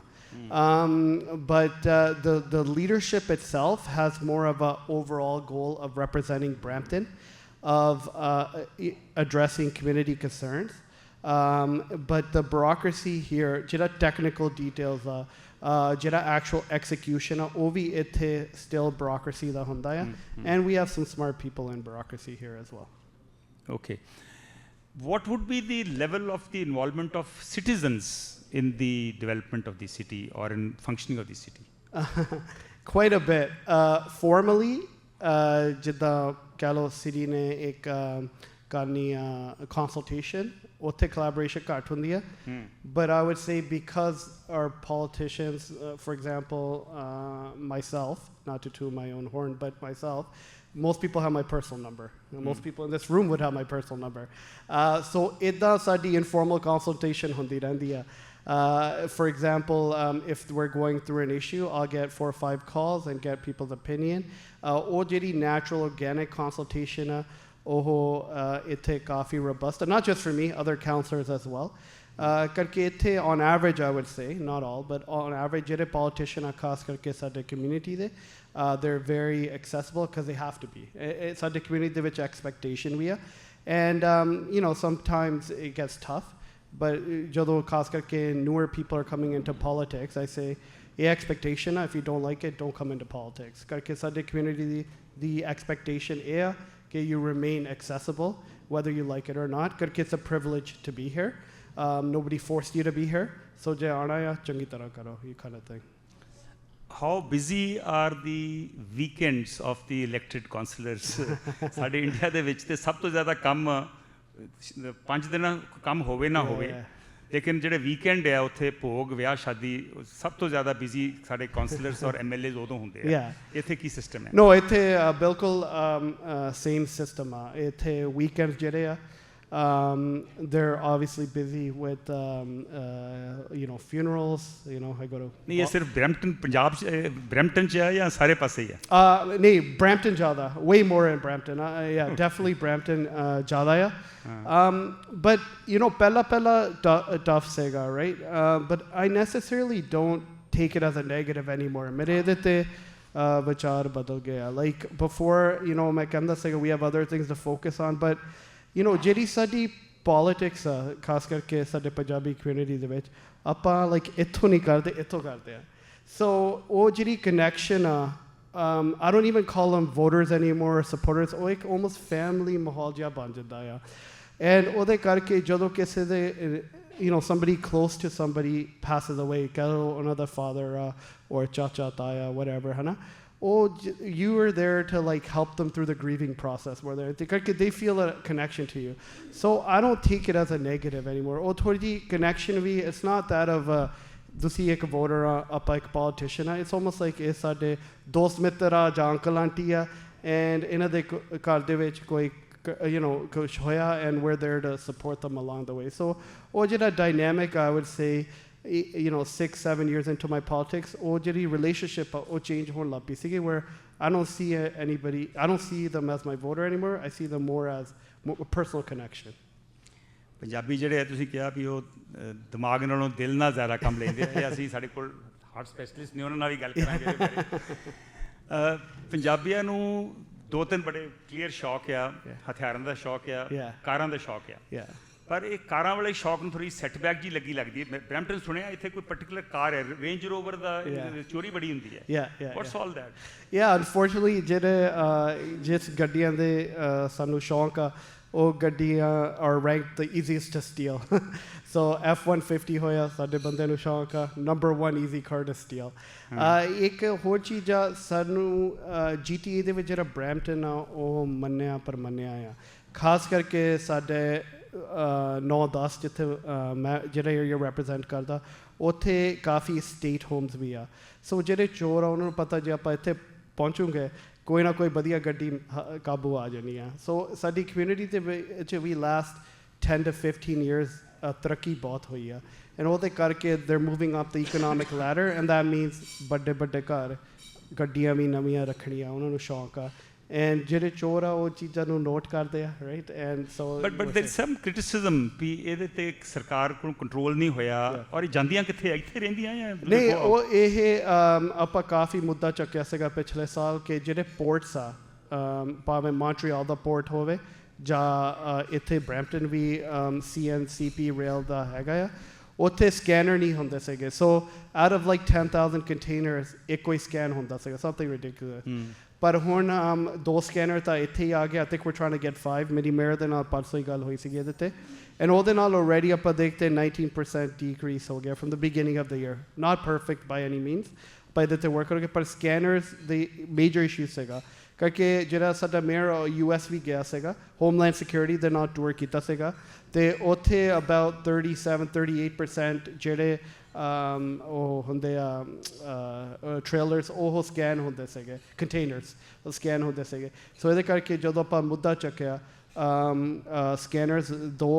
But the leadership itself has more of an overall goal of representing Brampton, of addressing community concerns. But the bureaucracy here, jada technical details, jada actual execution, ovi ithe still bureaucracy da hunda hai. And we have some smart people in bureaucracy here as well. Okay. What would be the level of the involvement of citizens in the development of the city or in functioning of the city? Quite a bit. Formally, jidda kalo city ne ek karni consultation, utte collaboration ਘੱਟ ਹੁੰਦੀ ਹੈ. But I would say because our politicians, for example, myself, not to toot my own horn, but myself, most people have my personal number. Most people in this room would have my personal number. So idda sadi informal consultation hundi rendi hai. For example, if we're going through an issue, I'll get 4 or 5 calls and get people's opinion. Or jehdi natural organic consultation ithe kafi robust, and not just for me, other councillors as well. Karke ithe on average, I would say, not all, but on average jehde politician khas karke sade community de, they're very accessible because they have to be. It's a community which expectation we are. And, you know, sometimes it gets tough. But jado khas karke newer people are coming into politics, I say, yeah, expectation, if you don't like it, don't come into politics. Karke sade community, the expectation is that you remain accessible, whether you like it or not. Karke it's a privilege to be here. Nobody forced you to be here. So je aana ya, changi tarah karo, you kind of thing. How busy are the weekends of the elected councillors? ਸਾਡੇ India ਦੇ ਵਿੱਚ ਤੇ ਸਭ ਤੋਂ ਜ਼ਿਆਦਾ ਕੰਮ 5 ਦਿਨ ਕੰਮ ਹੋਵੇ ਨਾ ਹੋਵੇ, ਲੇਕਿਨ ਜਿਹੜੇ ਵੀਕਐਂਡ ਆ ਉੱਥੇ ਭੋਗ ਵਿਆਹ ਸ਼ਾਦੀ ਸਭ ਤੋਂ ਜ਼ਿਆਦਾ ਬਿਜ਼ੀ ਸਾਡੇ ਕਾਉਂਸਲਰਸ ਔਰ ਐਮਐਲਏਜ਼ ਉਦੋਂ ਹੁੰਦੇ ਆ. ਇੱਥੇ ਕੀ ਸਿਸਟਮ ਹੈ? ਨੋ ਇੱਥੇ ਬਿਲਕੁਲ ਸੇਮ ਸਿਸਟਮ ਆ. ਇੱਥੇ ਵੀਕਐਂਡਸ ਜਿਹੜੇ ਆ they're obviously busy with you know, funerals, you know, I go to ਨਹੀਂ ਇਹ ਸਿਰਫ ਬ੍ਰੈਂਪਟਨ ਪੰਜਾਬ ਚ ਬ੍ਰੈਂਪਟਨ ਚ ਹੈ ਜਾਂ ਸਾਰੇ ਪਾਸੇ ਹੀ ਹੈ? ਨਹੀਂ Brampton ਜ਼ਿਆਦਾ, way more in Brampton. Yeah, definitely Brampton ਜ਼ਿਆਦਾ ਆ. But you know ਪਹਿਲਾ tough ਸੀਗਾ, right? But I necessarily don't take it as a negative anymore. ਮੇਰੇ ਇਹਦੇ ਤੇ ਵਿਚਾਰ ਬਦਲ ਗਿਆ. Like before, you know, ਮੈਂ ਕਹਿੰਦਾ ਸੀਗਾ we have other things to focus on, but you know, ਜਿਹੜੀ ਸਾਡੀ politics ਆ ਖਾਸ ਕਰਕੇ ਸਾਡੇ ਪੰਜਾਬੀ community ਦੇ ਵਿੱਚ ਆਪਾਂ like ਇੱਥੋਂ ਨਹੀਂ ਕਰਦੇ, ਇੱਥੋਂ ਕਰਦੇ ਆ. So ਉਹ ਜਿਹੜੀ connection ਆ, I don't even call them voters anymore or supporters, ਉਹ ਇੱਕ almost family ਮਾਹੌਲ ਜਿਹਾ ਬਣ ਜਾਂਦਾ ਆ. And ਉਹਦੇ ਕਰਕੇ ਜਦੋਂ ਕਿਸੇ ਦੇ you know, somebody close to somebody passes away, ਕਹਿ ਲਓ ਉਹਨਾਂ ਦਾ father or ਚਾਚਾ ਤਾਇਆ whatever, ਹੈ ਨਾ, you were there to like help them through the grieving process, where they feel a connection to you. So I don't take it as a negative anymore. Thodi connection vi, it's not that of ਤੁਸੀਂ ਇੱਕ voter ਆਪਾਂ ਇੱਕ politician, it's almost like ਇਹ ਸਾਡੇ ਦੋਸਤ ਮਿੱਤਰ ਆ ਜਾਂ ਅੰਕਲ ਆਂਟੀ ਆ, and ਇਹਨਾਂ ਦੇ ਘਰ ਦੇ ਵਿੱਚ ਕੋਈ you know ਕੁਛ ਹੋਇਆ, and we're there to support them along the way. So ਉਹ ਜਿਹੜਾ dynamic, I would say, you know, 6-7 years into my politics, ਉਹ ਜਿਹੜੀ relationship ਉਹ change ਹੋਣ ਲੱਗ ਪਈ ਸੀਗੀ, where I don't see anybody, I don't see them as my voter anymore. I see them more as a personal connection. Punjabi ਜਿਹੜੇ ਆ ਤੁਸੀਂ ਕਿਹਾ ਵੀ ਉਹ ਦਿਮਾਗ ਨਾਲੋਂ ਦਿਲ ਨਾਲ ਜ਼ਿਆਦਾ ਕੰਮ ਲੈਂਦੇ ਆ. ਅਸੀਂ ਸਾਡੇ ਕੋਲ ਹਾਰਟ ਸਪੈਸ਼ਲਿਸਟ ਨੇ, ਉਹਨਾਂ ਨਾਲ ਵੀ ਗੱਲ ਕਰਾਂਗੇ. ਪੰਜਾਬੀਆਂ ਨੂੰ 2-3 ਬੜੇ ਕਲੀਅਰ ਸ਼ੌਕ ਆ, ਹਥਿਆਰਾਂ ਦਾ ਸ਼ੌਕ ਆ, ਕਾਰਾਂ ਦਾ ਸ਼ੌਕ ਆ. ਪਰ ਇਹ ਕਾਰਾਂ ਵਾਲੇ ਸ਼ੌਕ ਨੂੰ ਥੋੜ੍ਹੀ ਸੈਟਬੈਕ ਜੀ ਲੱਗੀ ਲੱਗਦੀ ਹੈ. ਬ੍ਰੈਂਪਟਨ ਸੁਣਿਆ ਇੱਥੇ ਕੋਈ ਪਰਟੀਕੁਲਰ ਕਾਰ ਹੈ, ਰੇਂਜ ਰੋਵਰ ਦਾ ਚੋਰੀ ਬੜੀ ਹੁੰਦੀ ਹੈ. What's all that? ਅਨਫੋਰਚੂਨੇਟਲੀ ਜਿਹੜੇ ਜਿਸ ਗੱਡੀਆਂ ਦੇ ਸਾਨੂੰ ਸ਼ੌਕ ਆ, ਉਹ ਗੱਡੀਆਂ are ranked the easiest to steal. So F-150 ਹੋਇਆ ਸਾਡੇ ਬੰਦੇ ਨੂੰ ਸ਼ੌਂਕ ਆ, number 1 easy car to steal. ਇੱਕ ਹੋਰ ਚੀਜ਼ ਆ ਸਾਨੂੰ GTA ਦੇ ਵਿੱਚ ਜਿਹੜਾ ਬਰੈਂਪਟਨ ਆ ਉਹ ਮੰਨਿਆ ਪਰਮੰਨਿਆ ਆ, ਖਾਸ ਕਰਕੇ ਸਾਡੇ 9-10 ਜਿੱਥੇ ਮੈਂ ਜਿਹੜਾ ਏਰੀਆ ਰੈਪਰੈਜ਼ੈਂਟ ਕਰਦਾ ਉੱਥੇ ਕਾਫੀ ਸਟੇਟ ਹੋਮਸ ਵੀ ਆ। ਸੋ ਜਿਹੜੇ ਚੋਰ ਆ ਉਹਨਾਂ ਨੂੰ ਪਤਾ ਜੇ ਆਪਾਂ ਇੱਥੇ ਪਹੁੰਚੂਗੇ ਕੋਈ ਨਾ ਕੋਈ ਵਧੀਆ ਗੱਡੀ ਕਾਬੂ ਆ ਜਾਣੀ ਆ। ਸੋ ਸਾਡੀ ਕਮਿਊਨਿਟੀ ਦੇ ਵਿੱਚ ਵੀ ਲਾਸਟ 10 to 15 years ਤਰੱਕੀ ਬਹੁਤ ਹੋਈ ਆ, ਐਂਡ ਉਹਦੇ ਕਰਕੇ they're moving up the economic ladder, and that means ਵੱਡੇ ਵੱਡੇ ਘਰ ਗੱਡੀਆਂ ਵੀ ਨਵੀਆਂ ਰੱਖਣੀਆਂ ਉਹਨਾਂ ਨੂੰ ਸ਼ੌਂਕ ਆ, ਐਂਡ ਜਿਹੜੇ ਚੋਰ ਆ ਉਹ ਚੀਜ਼ਾਂ ਨੂੰ ਨੋਟ ਕਰਦੇ ਆ, right. And so but there is some criticism ਵੀ ਇਹਦੇ ਤੇ ਸਰਕਾਰ ਕੋਲ ਕੰਟਰੋਲ ਨਹੀਂ ਹੋਇਆ, ਔਰ ਇਹ ਜਾਂਦੀਆਂ ਕਿੱਥੇ, ਇੱਥੇ ਰਹਿੰਦੀਆਂ ਜਾਂ ਨਹੀਂ। ਉਹ ਇਹ ਆਪਾਂ ਕਾਫੀ ਮੁੱਦਾ ਚੱਕਿਆ ਸੀਗਾ ਪਿਛਲੇ ਸਾਲ ਕਿ ਜਿਹੜੇ ਪੋਰਟਸ ਆ, ਭਾਵੇਂ ਮੌਂਟਰੀਅਲ ਦਾ ਪੋਰਟ ਹੋਵੇ ਜਾਂ ਇੱਥੇ ਬਰੈਂਪਟਨ ਵੀ CNCP ਰੇਲ ਦਾ ਹੈਗਾ ਆ, ਉੱਥੇ ਸਕੈਨਰ ਨਹੀਂ ਹੁੰਦੇ ਸੀਗੇ। ਸੋ ਆਊਟ ਆਫ ਲਾਈਕ 10,000 ਕੰਟੇਨਰਸ ਇੱਕੋ ਹੀ ਸਕੈਨ ਹੁੰਦਾ ਸੀਗਾ, ਸਮਥਿੰਗ ridiculous। ਪਰ ਹੁਣ 2 ਸਕੈਨਰ ਤਾਂ ਇੱਥੇ ਹੀ ਆ ਗਿਆ। I think we're trying to get 5। ਮੇਰੀ ਮੇਅਰ ਦੇ ਨਾਲ ਪਰਸੋਂ ਹੀ ਗੱਲ ਹੋਈ ਸੀਗੀ ਇਹਦੇ ਤੇ, ਐਂਡ ਉਹਦੇ ਨਾਲ already ਆਪਾਂ ਦੇਖਦੇ 19% decrease ਹੋ ਗਿਆ from the beginning of the year। not perfect by any means, ਪਰ ਇਹਦੇ ਤੇ work ਕਰੋਗੇ। ਪਰ ਸਕੈਨਰਸ ਦੀ ਮੇਜਰ ਇਸ਼ੂ ਸੀਗਾ ਕਰਕੇ ਜਿਹੜਾ ਸਾਡਾ ਮੇਅਰ US ਵੀ ਗਿਆ ਸੀਗਾ, ਹੋਮਲੈਂਡ ਸਿਕਿਉਰਿਟੀ ਦੇ ਨਾਲ ਟੂਰ ਕੀਤਾ ਸੀਗਾ, ਅਤੇ ਉੱਥੇ about 37-38% ਜਿਹੜੇ ਉਹ ਹੁੰਦੇ ਆ ਟ੍ਰੇਲਰਸ ਉਹ ਸਕੈਨ ਹੁੰਦੇ ਸੀਗੇ, ਕੰਟੇਨਰਸ ਉਹ ਸਕੈਨ ਹੁੰਦੇ ਸੀਗੇ। ਸੋ ਇਹਦੇ ਕਰਕੇ ਜਦੋਂ ਆਪਾਂ ਮੁੱਦਾ ਚੱਕਿਆ scanners 2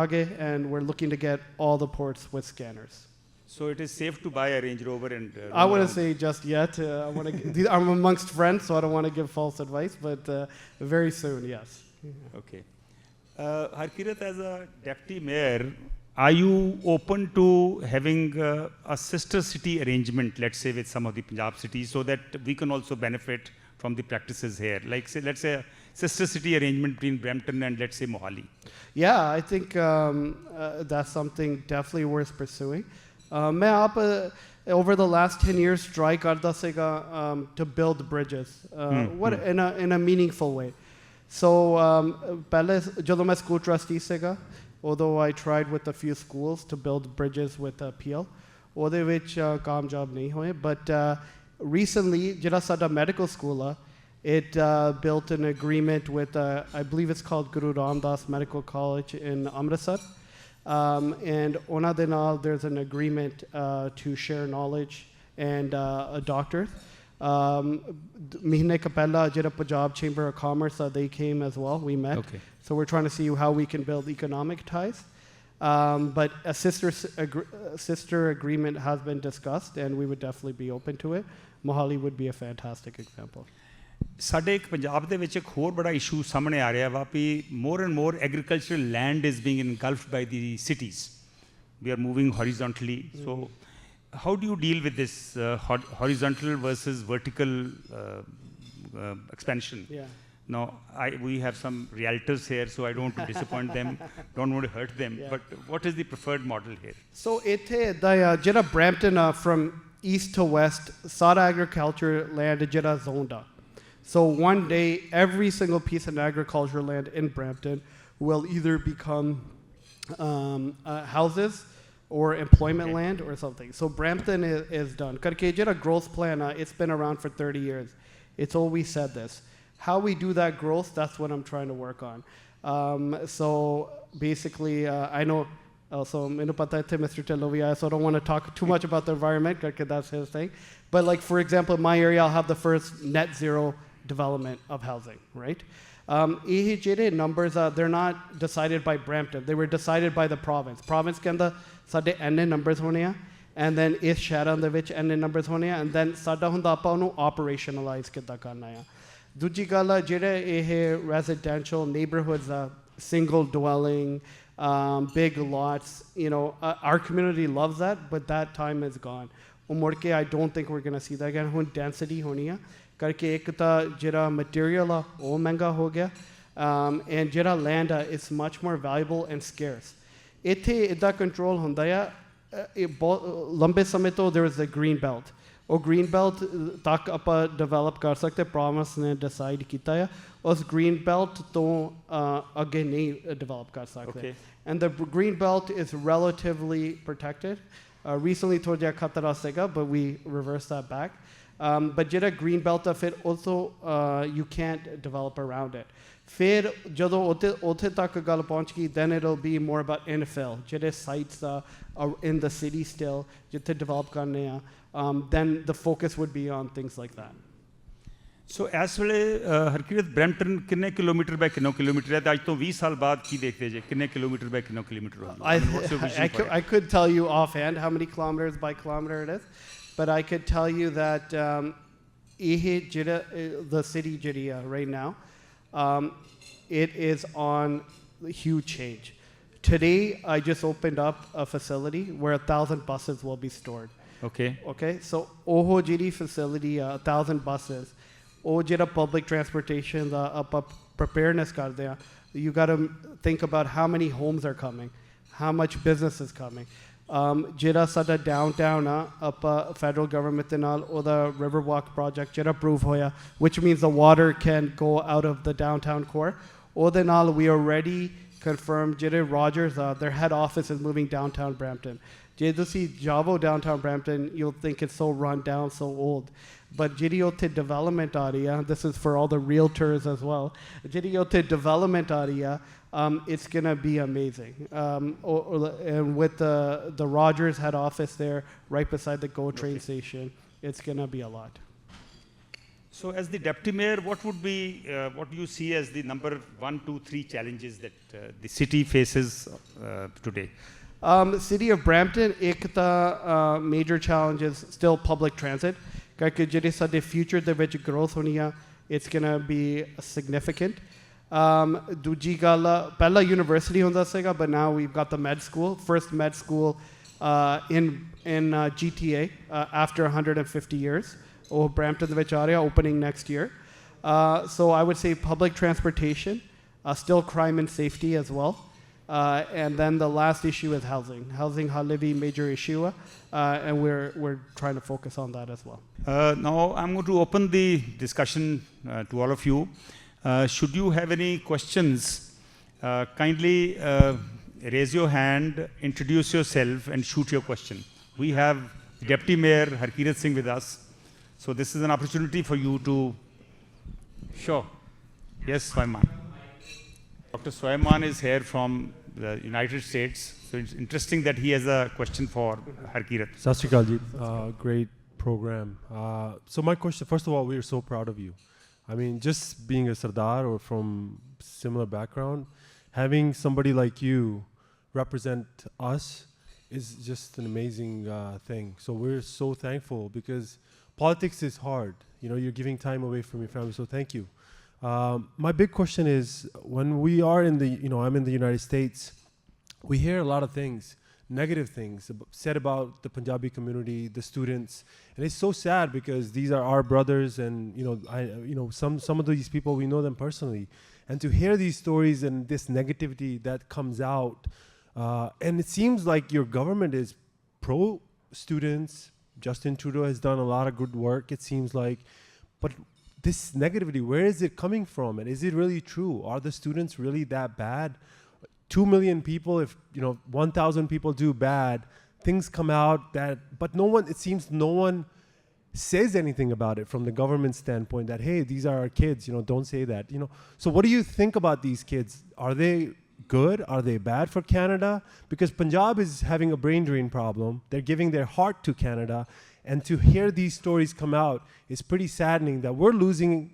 ਆ ਗਏ, and we're looking to get all the ports with scanners. So it is safe to buy a Range Rover and I wouldn't say just yet. I'm amongst friends, so I don't want to give false advice, but very soon, yes. Okay. Harkirat, as a deputy mayor, are you open to having a sister city arrangement, let's say, with some of the Punjab cities, so that we can also benefit from the practices here? Like, say, let's say a sister city arrangement between Brampton and, let's say, Mohali. Yeah, I think that's something definitely worth pursuing. मैं आप over the last 10 years try karda sega to build bridges what in a meaningful way. So pehle jadon main school trustee sega, although I tried with a few schools to build bridges with appeal, ode vich kamyab nahi hoye, but recently jehda sada medical school it built an agreement with I believe it's called Guru Ramdas Medical College in Amritsar. And ਉਹਨਾਂ ਦੇ ਨਾਲ there's an agreement to share knowledge and a doctor. ਮਹੀਨੇ ਕੁ ਪਹਿਲਾਂ ਜਿਹੜਾ Punjab Chamber of Commerce they came as well, we met. Okay. So we're trying to see how we can build economic ties. But a sister agreement has been discussed, and we would definitely be open to it. Mohali would be a fantastic example. ਸਾਡੇ ਇੱਕ ਪੰਜਾਬ ਦੇ ਵਿੱਚ ਇੱਕ ਹੋਰ ਬੜਾ issue ਸਾਹਮਣੇ ਆ ਰਿਹਾ ਵਾ ਵੀ more and more agricultural land is being engulfed by the cities. We are moving horizontally. So how do you deal with this horizontal versus vertical expansion? Yeah. Now, we have some realtors here, so I don't want to disappoint them, don't want to hurt them. Yeah. But what is the preferred model here? So ਇੱਥੇ ਜਿਹੜਾ Brampton from east to west, ਸਾਰਾ agriculture land ਜਿਹੜਾ zoned ਆ. So one day, every single piece of agricultural land in Brampton will either become houses or employment land or something. So Brampton is done. Karke jehda growth plan, it's been around for 30 years. It's always said this. How we do that growth, that's what I'm trying to work on. So basically, I know, so mainu pata hai Mr. Tillovia, so I don't want to talk too much about the environment, because that's his thing. But like, for example, in my area, I'll have the first net zero development of housing, right? Ihe numbers they're not decided by Brampton. They were decided by the province. Province ke andar sade enne numbers hone a, and then is shahran de vich enne numbers hone a, and then sada hunda appa onu operationalize kidda karna a. Duji gall jehde ihe residential neighborhoods single dwelling big lots, you know, our community loves that, but that time is gone. Umurke I don't think we're going to see that again. Hun density honi a ਕਰਕੇ ਇੱਕ ਤਾਂ ਜਿਹੜਾ material ਆ ਉਹ ਮਹਿੰਗਾ ਹੋ ਗਿਆ, and ਜਿਹੜਾ ਲੈਂਡ ਆ it's much more valuable and scarce. ਇੱਥੇ ਇੱਦਾਂ ਕੰਟਰੋਲ ਹੁੰਦਾ ਆ, ਬਹੁਤ ਲੰਬੇ ਸਮੇਂ ਤੋਂ there was the green belt, ਉਹ ਗ੍ਰੀਨ ਬੈਲਟ ਤੱਕ ਆਪਾਂ ਡਿਵੈਲਪ ਕਰ ਸਕਦੇ ਪ੍ਰੋਮਿਸ ਨੇ ਡਿਸਾਈਡ ਕੀਤਾ ਆ ਉਸ ਗ੍ਰੀਨ ਬੈਲਟ ਤੋਂ ਅੱਗੇ ਨਹੀਂ ਡਿਵੈਲਪ ਕਰ ਸਕਦੇ and the green belt is relatively protected. Recently ਥੋੜ੍ਹਾ ਜਿਹਾ ਖਤਰਾ ਸੀਗਾ but we reversed that back. But ਜਿਹੜਾ green belt ਆ ਫਿਰ also you can't develop around it. ਫਿਰ ਜਦੋਂ ਉੱਥੇ ਤੱਕ ਗੱਲ ਪਹੁੰਚ ਗਈ then it'll be more about infill. ਜਿਹੜੇ sites are in the city still ਜਿੱਥੇ develop ਕਰਨੇ ਆ then the focus would be on things like that. ਸੋ ਇਸ ਵੇਲੇ ਹਰਕੀਰਤ ਬਰੈਂਪਟਨ ਕਿੰਨੇ ਕਿਲੋਮੀਟਰ ਬਾਈ ਕਿੰਨੇ ਕਿਲੋਮੀਟਰ ਹੈ ਤੇ ਅੱਜ ਤੋਂ 20 ਸਾਲ ਬਾਅਦ ਕੀ ਦੇਖਦੇ ਜੇ ਕਿੰਨੇ ਕਿਲੋਮੀਟਰ ਬਾਈ ਕਿੰਨੇ ਕਿਲੋਮੀਟਰ ਹੋਊਗਾ I could tell you offhand how many kilometers by kilometer it is, but I could tell you that the city Jiria right now, it is on huge change. Today I just opened up a facility where 1,000 buses will be stored. Okay, so oho jiri facility 1,000 buses. ਉਹ ਜਿਹੜਾ public transportation ਦਾ ਆਪਾਂ preparedness ਕਰਦੇ ਆ you got to think about how many homes are coming, how much business is coming. ਜਿਹੜਾ ਸਾਡਾ downtown ਆ ਆਪਾਂ federal government ਦੇ ਨਾਲ ਉਹਦਾ Riverwalk project ਜਿਹੜਾ approve ਹੋਇਆ which means the water can go out of the downtown core. ਉਹਦੇ ਨਾਲ we already confirmed ਜਿਹੜੇ Rogers their head office is moving downtown Brampton. ਜੇ ਤੁਸੀਂ ਜਾਵੋ downtown Brampton you'll think it's so run down, so old. But ਜਿਹੜੀ ਉੱਥੇ development ਆ ਰਹੀ ਆ this is for all the realtors as well ਜਿਹੜੀ ਉੱਥੇ development ਆ ਰਹੀ ਆ it's gonna be amazing and with the Rogers head office there right beside the GO train station it's gonna be a lot. So as the deputy mayor what would be what do you see as the number 1, 2, 3 challenges that the city faces today? City of Brampton ਇੱਕ ਤਾਂ major challenge is still public transit because ਜਿਹੜੇ ਸਾਡੇ future ਦੇ ਵਿੱਚ growth ਹੋਣੀ ਆ it's gonna be significant. ਦੂਜੀ ਗੱਲ ਪਹਿਲਾਂ university ਹੁੰਦਾ ਸੀਗਾ but now we've got the med school, first med school in GTA after 150 years. ਉਹ Brampton ਦੇ ਵਿੱਚ ਆ ਰਿਹਾ opening next year. So I would say public transportation, still crime and safety as well. And then the last issue is housing. Housing halivi major issue, and we're trying to focus on that as well. Now I'm going to open the discussion to all of you. Should you have any questions, kindly raise your hand, introduce yourself, and shoot your question. We have Deputy Mayor Harkirat Singh with us, so this is an opportunity for you to. Sure. Yes, Swayman. Dr. Swayman is here from the United States, so it's interesting that he has a question for Harkirat. Sat Shri Akal ji, great program. So my question, first of all, we are so proud of you. I mean, just being a Sardar or from similar background, having somebody like you represent us is just an amazing thing. So we're so thankful because politics is hard. You know, you're giving time away from your family, so thank you. My big question is, when we are in the, I'm in the United States, we hear a lot of things, negative things said about the Punjabi community, the students, and it's so sad because these are our brothers, and some of these people we know them personally, and to hear these stories and this negativity that comes out, and it seems like your government is pro students. Justin Trudeau has done a lot of good work, it seems like, but this negativity, where is it coming from? And is it really true? Are the students really that bad? 2 million people, if 1,000 people do bad, things come out that, but it seems no one says anything about it from the government standpoint that, hey, these are our kids, don't say that. So what do you think about these kids? Are they good? Are they bad for Canada? Because Punjab is having a brain drain problem. They're giving their heart to Canada. And to hear these stories come out is pretty saddening that we're losing,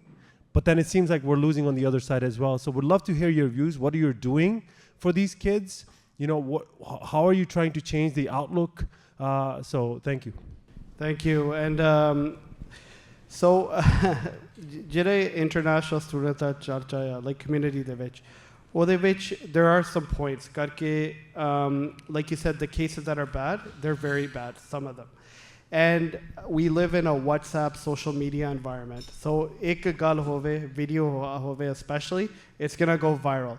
but then it seems like we're losing on the other side as well. So we'd love to hear your views. What are you doing for these kids? How are you trying to change the outlook? So thank you. Thank you. And so ਜਿਹੜੇ international student ਦਾ ਚਰਚਾ ਆ like community ਦੇ ਵਿੱਚ ਉਹਦੇ ਵਿੱਚ there are some points ਕਰਕੇ like you said the cases that are bad, they're very bad, some of them. And we live in a WhatsApp social media environment. So ek gal hove, video hove especially, it's gonna go viral.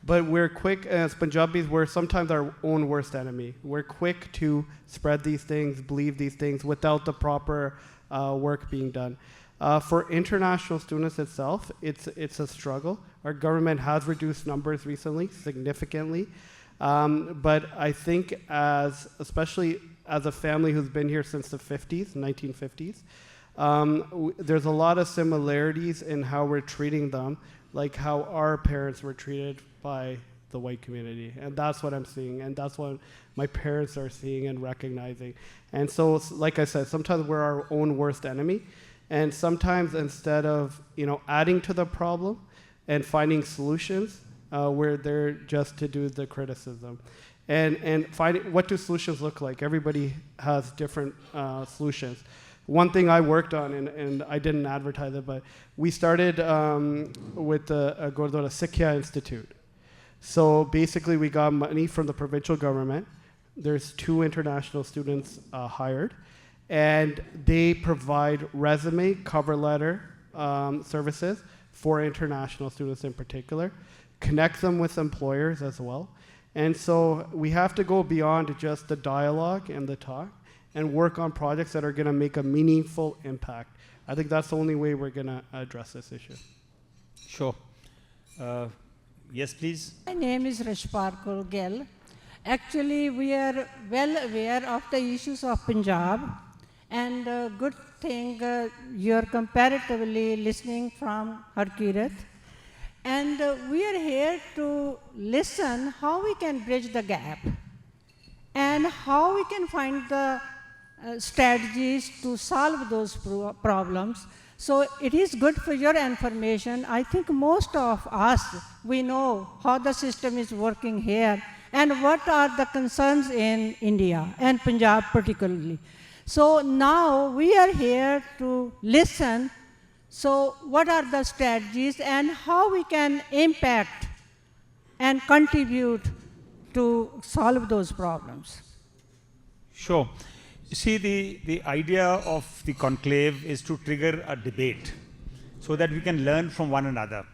But we're quick, as Punjabis, we're sometimes our own worst enemy. We're quick to spread these things, believe these things, without the proper work being done. For international students itself, it's a struggle. Our government has reduced numbers recently, significantly. But I think especially as a family who's been here since the 50s, 1950s, there's a lot of similarities in how we're treating them, like how our parents were treated by the white community. And that's what I'm seeing, and that's what my parents are seeing and recognizing. And so, like I said, sometimes we're our own worst enemy, and sometimes instead of adding to the problem and finding solutions, we're there just to do the criticism. And finding, what do solutions look like? Everybody has different solutions. One thing I worked on, and I didn't advertise it, but we started with the Gurdwara Sikhya Institute. So basically we got money from the provincial government. There's 2 international students hired, and they provide resume, cover letter services for international students in particular, connect them with employers as well. And so we have to go beyond just the dialogue and the talk and work on projects that are going to make a meaningful impact. I think that's the only way we're going to address this issue. Sure. Yes, please. My name is Rashpar Kaur Gill. Actually, we are well aware of the issues of Punjab, and good thing you're comparatively listening from Harkirat. And we are here to listen how we can bridge the gap and how we can find the strategies to solve those problems. So it is good for your information. I think most of us, we know how the system is working here and what are the concerns in India and Punjab particularly. So now we are here to listen. So what are the strategies and how we can impact and contribute to solve those problems? Sure. You see, the idea of the conclave is to trigger a debate so that we can learn from one another.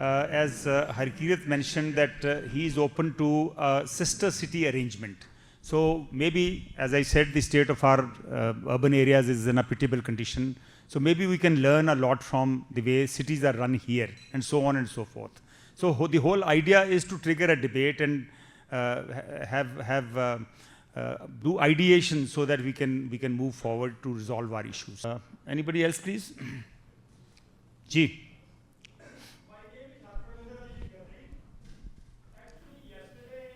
As Harkirat mentioned that he is open to a sister city arrangement. So maybe, as I said, the state of our urban areas is in a pitiable condition. So maybe we can learn a lot from the way cities are run here, and so on and so forth. So the whole idea is to trigger a debate and do ideation so that we can move forward to resolve our issues. Anybody else, please? Ji. My name is Harkirat Singh. Actually, yesterday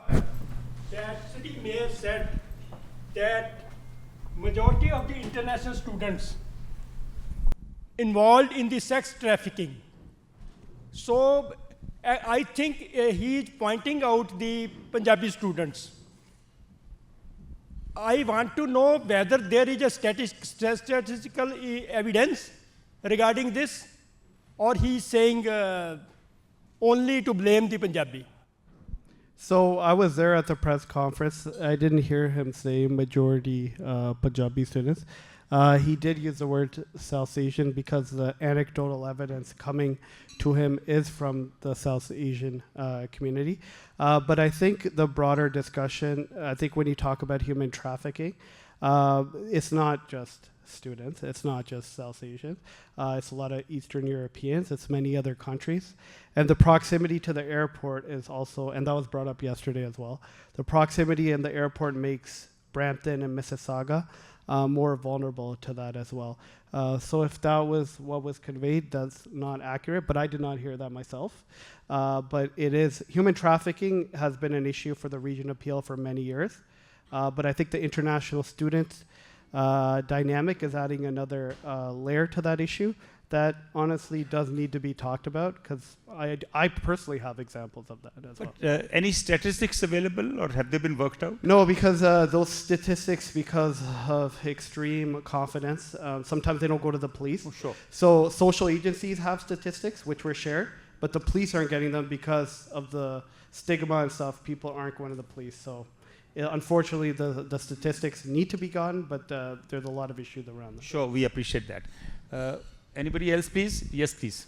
I heard that city mayor said that majority of the international students involved in the sex trafficking. So I think he is pointing out the Punjabi students. I want to know whether there is a statistical evidence regarding this, or he is saying only to blame the Punjabi. So I was there at the press conference. I didn't hear him say majority Punjabi students. He did use the word South Asian because the anecdotal evidence coming to him is from the South Asian community. But I think the broader discussion, I think when you talk about human trafficking, it's not just students, it's not just South Asians, it's a lot of Eastern Europeans, it's many other countries. And the proximity to the airport is also, and that was brought up yesterday as well, the proximity in the airport makes Brampton and Mississauga more vulnerable to that as well. So if that was what was conveyed, that's not accurate, but I did not hear that myself. But it is, human trafficking has been an issue for the region appeal for many years. But I think the international student dynamic is adding another layer to that issue that honestly does need to be talked about, because I personally have examples of that as well. Any statistics available, or have they been worked out? No, because those statistics, because of extreme confidence, sometimes they don't go to the police. Oh, sure. So social agencies have statistics, which were shared, but the police aren't getting them because of the stigma and stuff. People aren't going to the police. So unfortunately, the statistics need to be gotten, but there's a lot of issues around them. Sure, we appreciate that. Anybody else, please? Yes, please.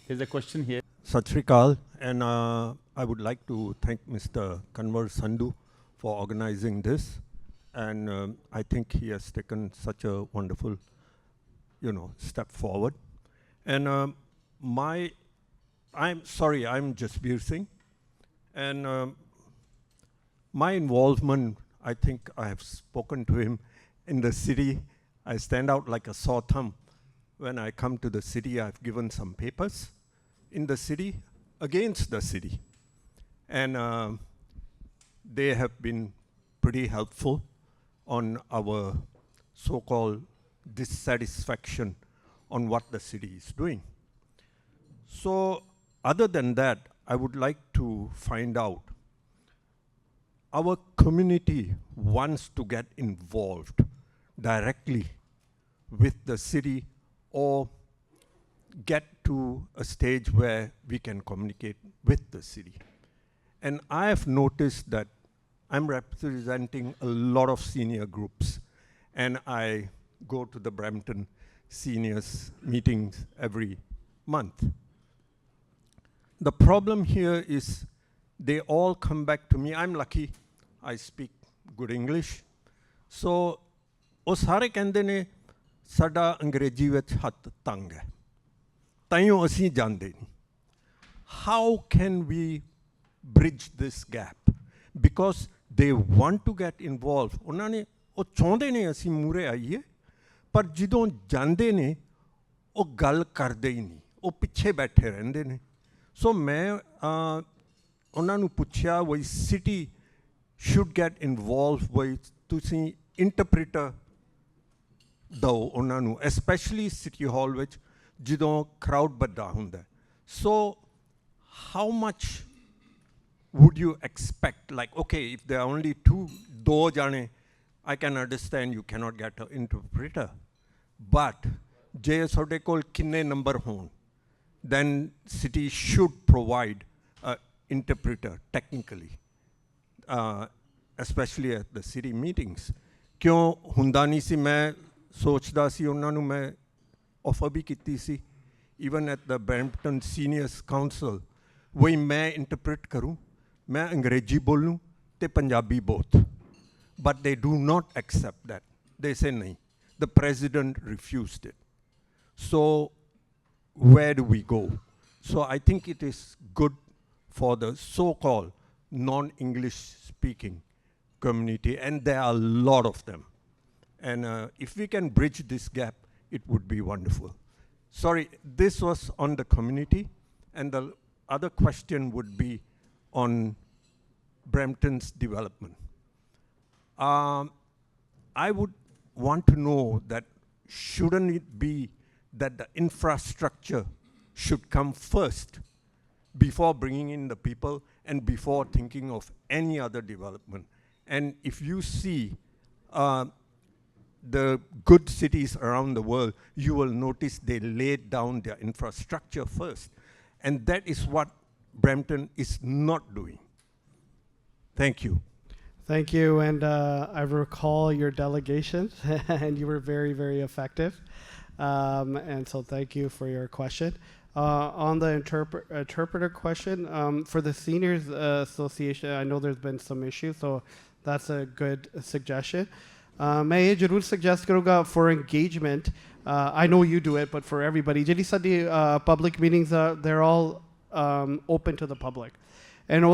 There's a question here. Sat Sri Akal, and I would like to thank Mr. Kanwar Sandhu for organizing this, and I think he has taken such a wonderful, step forward. And I'm sorry, I'm Jasbir Singh, and my involvement, I think I have spoken to him in the city. I stand out like a sore thumb. When I come to the city, I've given some papers in the city, against the city. And they have been pretty helpful on our so-called dissatisfaction on what the city is doing. So other than that, I would like to find out, our community wants to get involved directly with the city or get to a stage where we can communicate with the city. And I have noticed that I'm representing a lot of senior groups, and I go to the Brampton seniors meetings every month. The problem here is they all come back to me. I'm lucky, I speak good English. So, ਉਹ ਸਾਰੇ ਕਹਿੰਦੇ ਨੇ ਸਾਡਾ ਅੰਗਰੇਜ਼ੀ ਵਿੱਚ ਹੱਥ ਤੰਗ ਹੈ ਤਾਈਓ ਅਸੀਂ ਜਾਂਦੇ ਨਹੀਂ how can we bridge this gap because they want to get involved ਉਹਨਾਂ ਨੇ ਉਹ ਚਾਹੁੰਦੇ ਨੇ ਅਸੀਂ ਮੂਹਰੇ ਆਈਏ ਪਰ ਜਦੋਂ ਜਾਂਦੇ ਨੇ ਉਹ ਗੱਲ ਕਰਦੇ ਹੀ ਨਹੀਂ ਉਹ ਪਿੱਛੇ ਬੈਠੇ ਰਹਿੰਦੇ ਨੇ ਸੋ ਮੈਂ ਉਹਨਾਂ ਨੂੰ ਪੁੱਛਿਆ ਵੀ city should get involved with ਤੁਸੀਂ interpreter ਦੋ ਉਹਨਾਂ ਨੂੰ especially city hall ਵਿੱਚ ਜਦੋਂ crowd ਵੱਡਾ ਹੁੰਦਾ so how much would you expect like okay if there are only ਦੋ ਜਾਣੇ I can understand you cannot get an interpreter but ਜੇ ਤੁਹਾਡੇ ਕੋਲ ਕਿੰਨੇ ਨੰਬਰ ਹੋਣ then city should provide an interpreter technically especially at the city meetings ਕਿਉਂ ਹੁੰਦਾ ਨਹੀਂ ਸੀ ਮੈਂ ਸੋਚਦਾ ਸੀ ਉਹਨਾਂ ਨੂੰ ਮੈਂ ਆਫਰ ਵੀ ਕੀਤੀ ਸੀ even at the Brampton seniors council ਵਹੀ ਮੈਂ ਇੰਟਰਪ੍ਰੀਟ ਕਰੂੰ ਮੈਂ ਅੰਗਰੇਜ਼ੀ ਬੋਲੂੰ ਅਤੇ Punjabi both but they do not accept that they say ਨਹੀਂ the president refused it so where do we go? So I think it is good for the so-called non-English speaking community, and there are a lot of them. And if we can bridge this gap, it would be wonderful. Sorry, this was on the community, and the other question would be on Brampton's development. I would want to know that shouldn't it be that the infrastructure should come first before bringing in the people and before thinking of any other development. And if you see the good cities around the world, you will notice they laid down their infrastructure first. And that is what Brampton is not doing. Thank you. Thank you, and I recall your delegations, and you were very, very effective. And so thank you for your question. On the interpreter question, for the Seniors Association, I know there's been some issues, so that's a good suggestion. May I just suggest for engagement, I know you do it, but for everybody, public meetings, they're all open to the public. And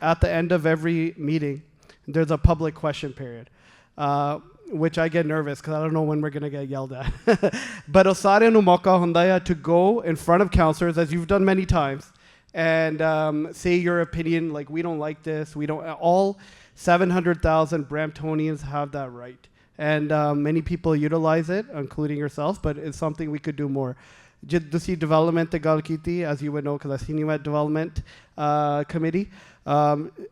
at the end of every meeting, there's a public question period. Which I get nervous because I don't know when we're going to get yelled at. But osare nu mauka hunda hai to go in front of councillors, as you've done many times, and say your opinion, like we don't like this, we don't, all 700,000 Bramptonians have that right. And many people utilize it, including yourself, but it's something we could do more. Dusi development te gal kiti, as you would know, because I've seen you at development committee.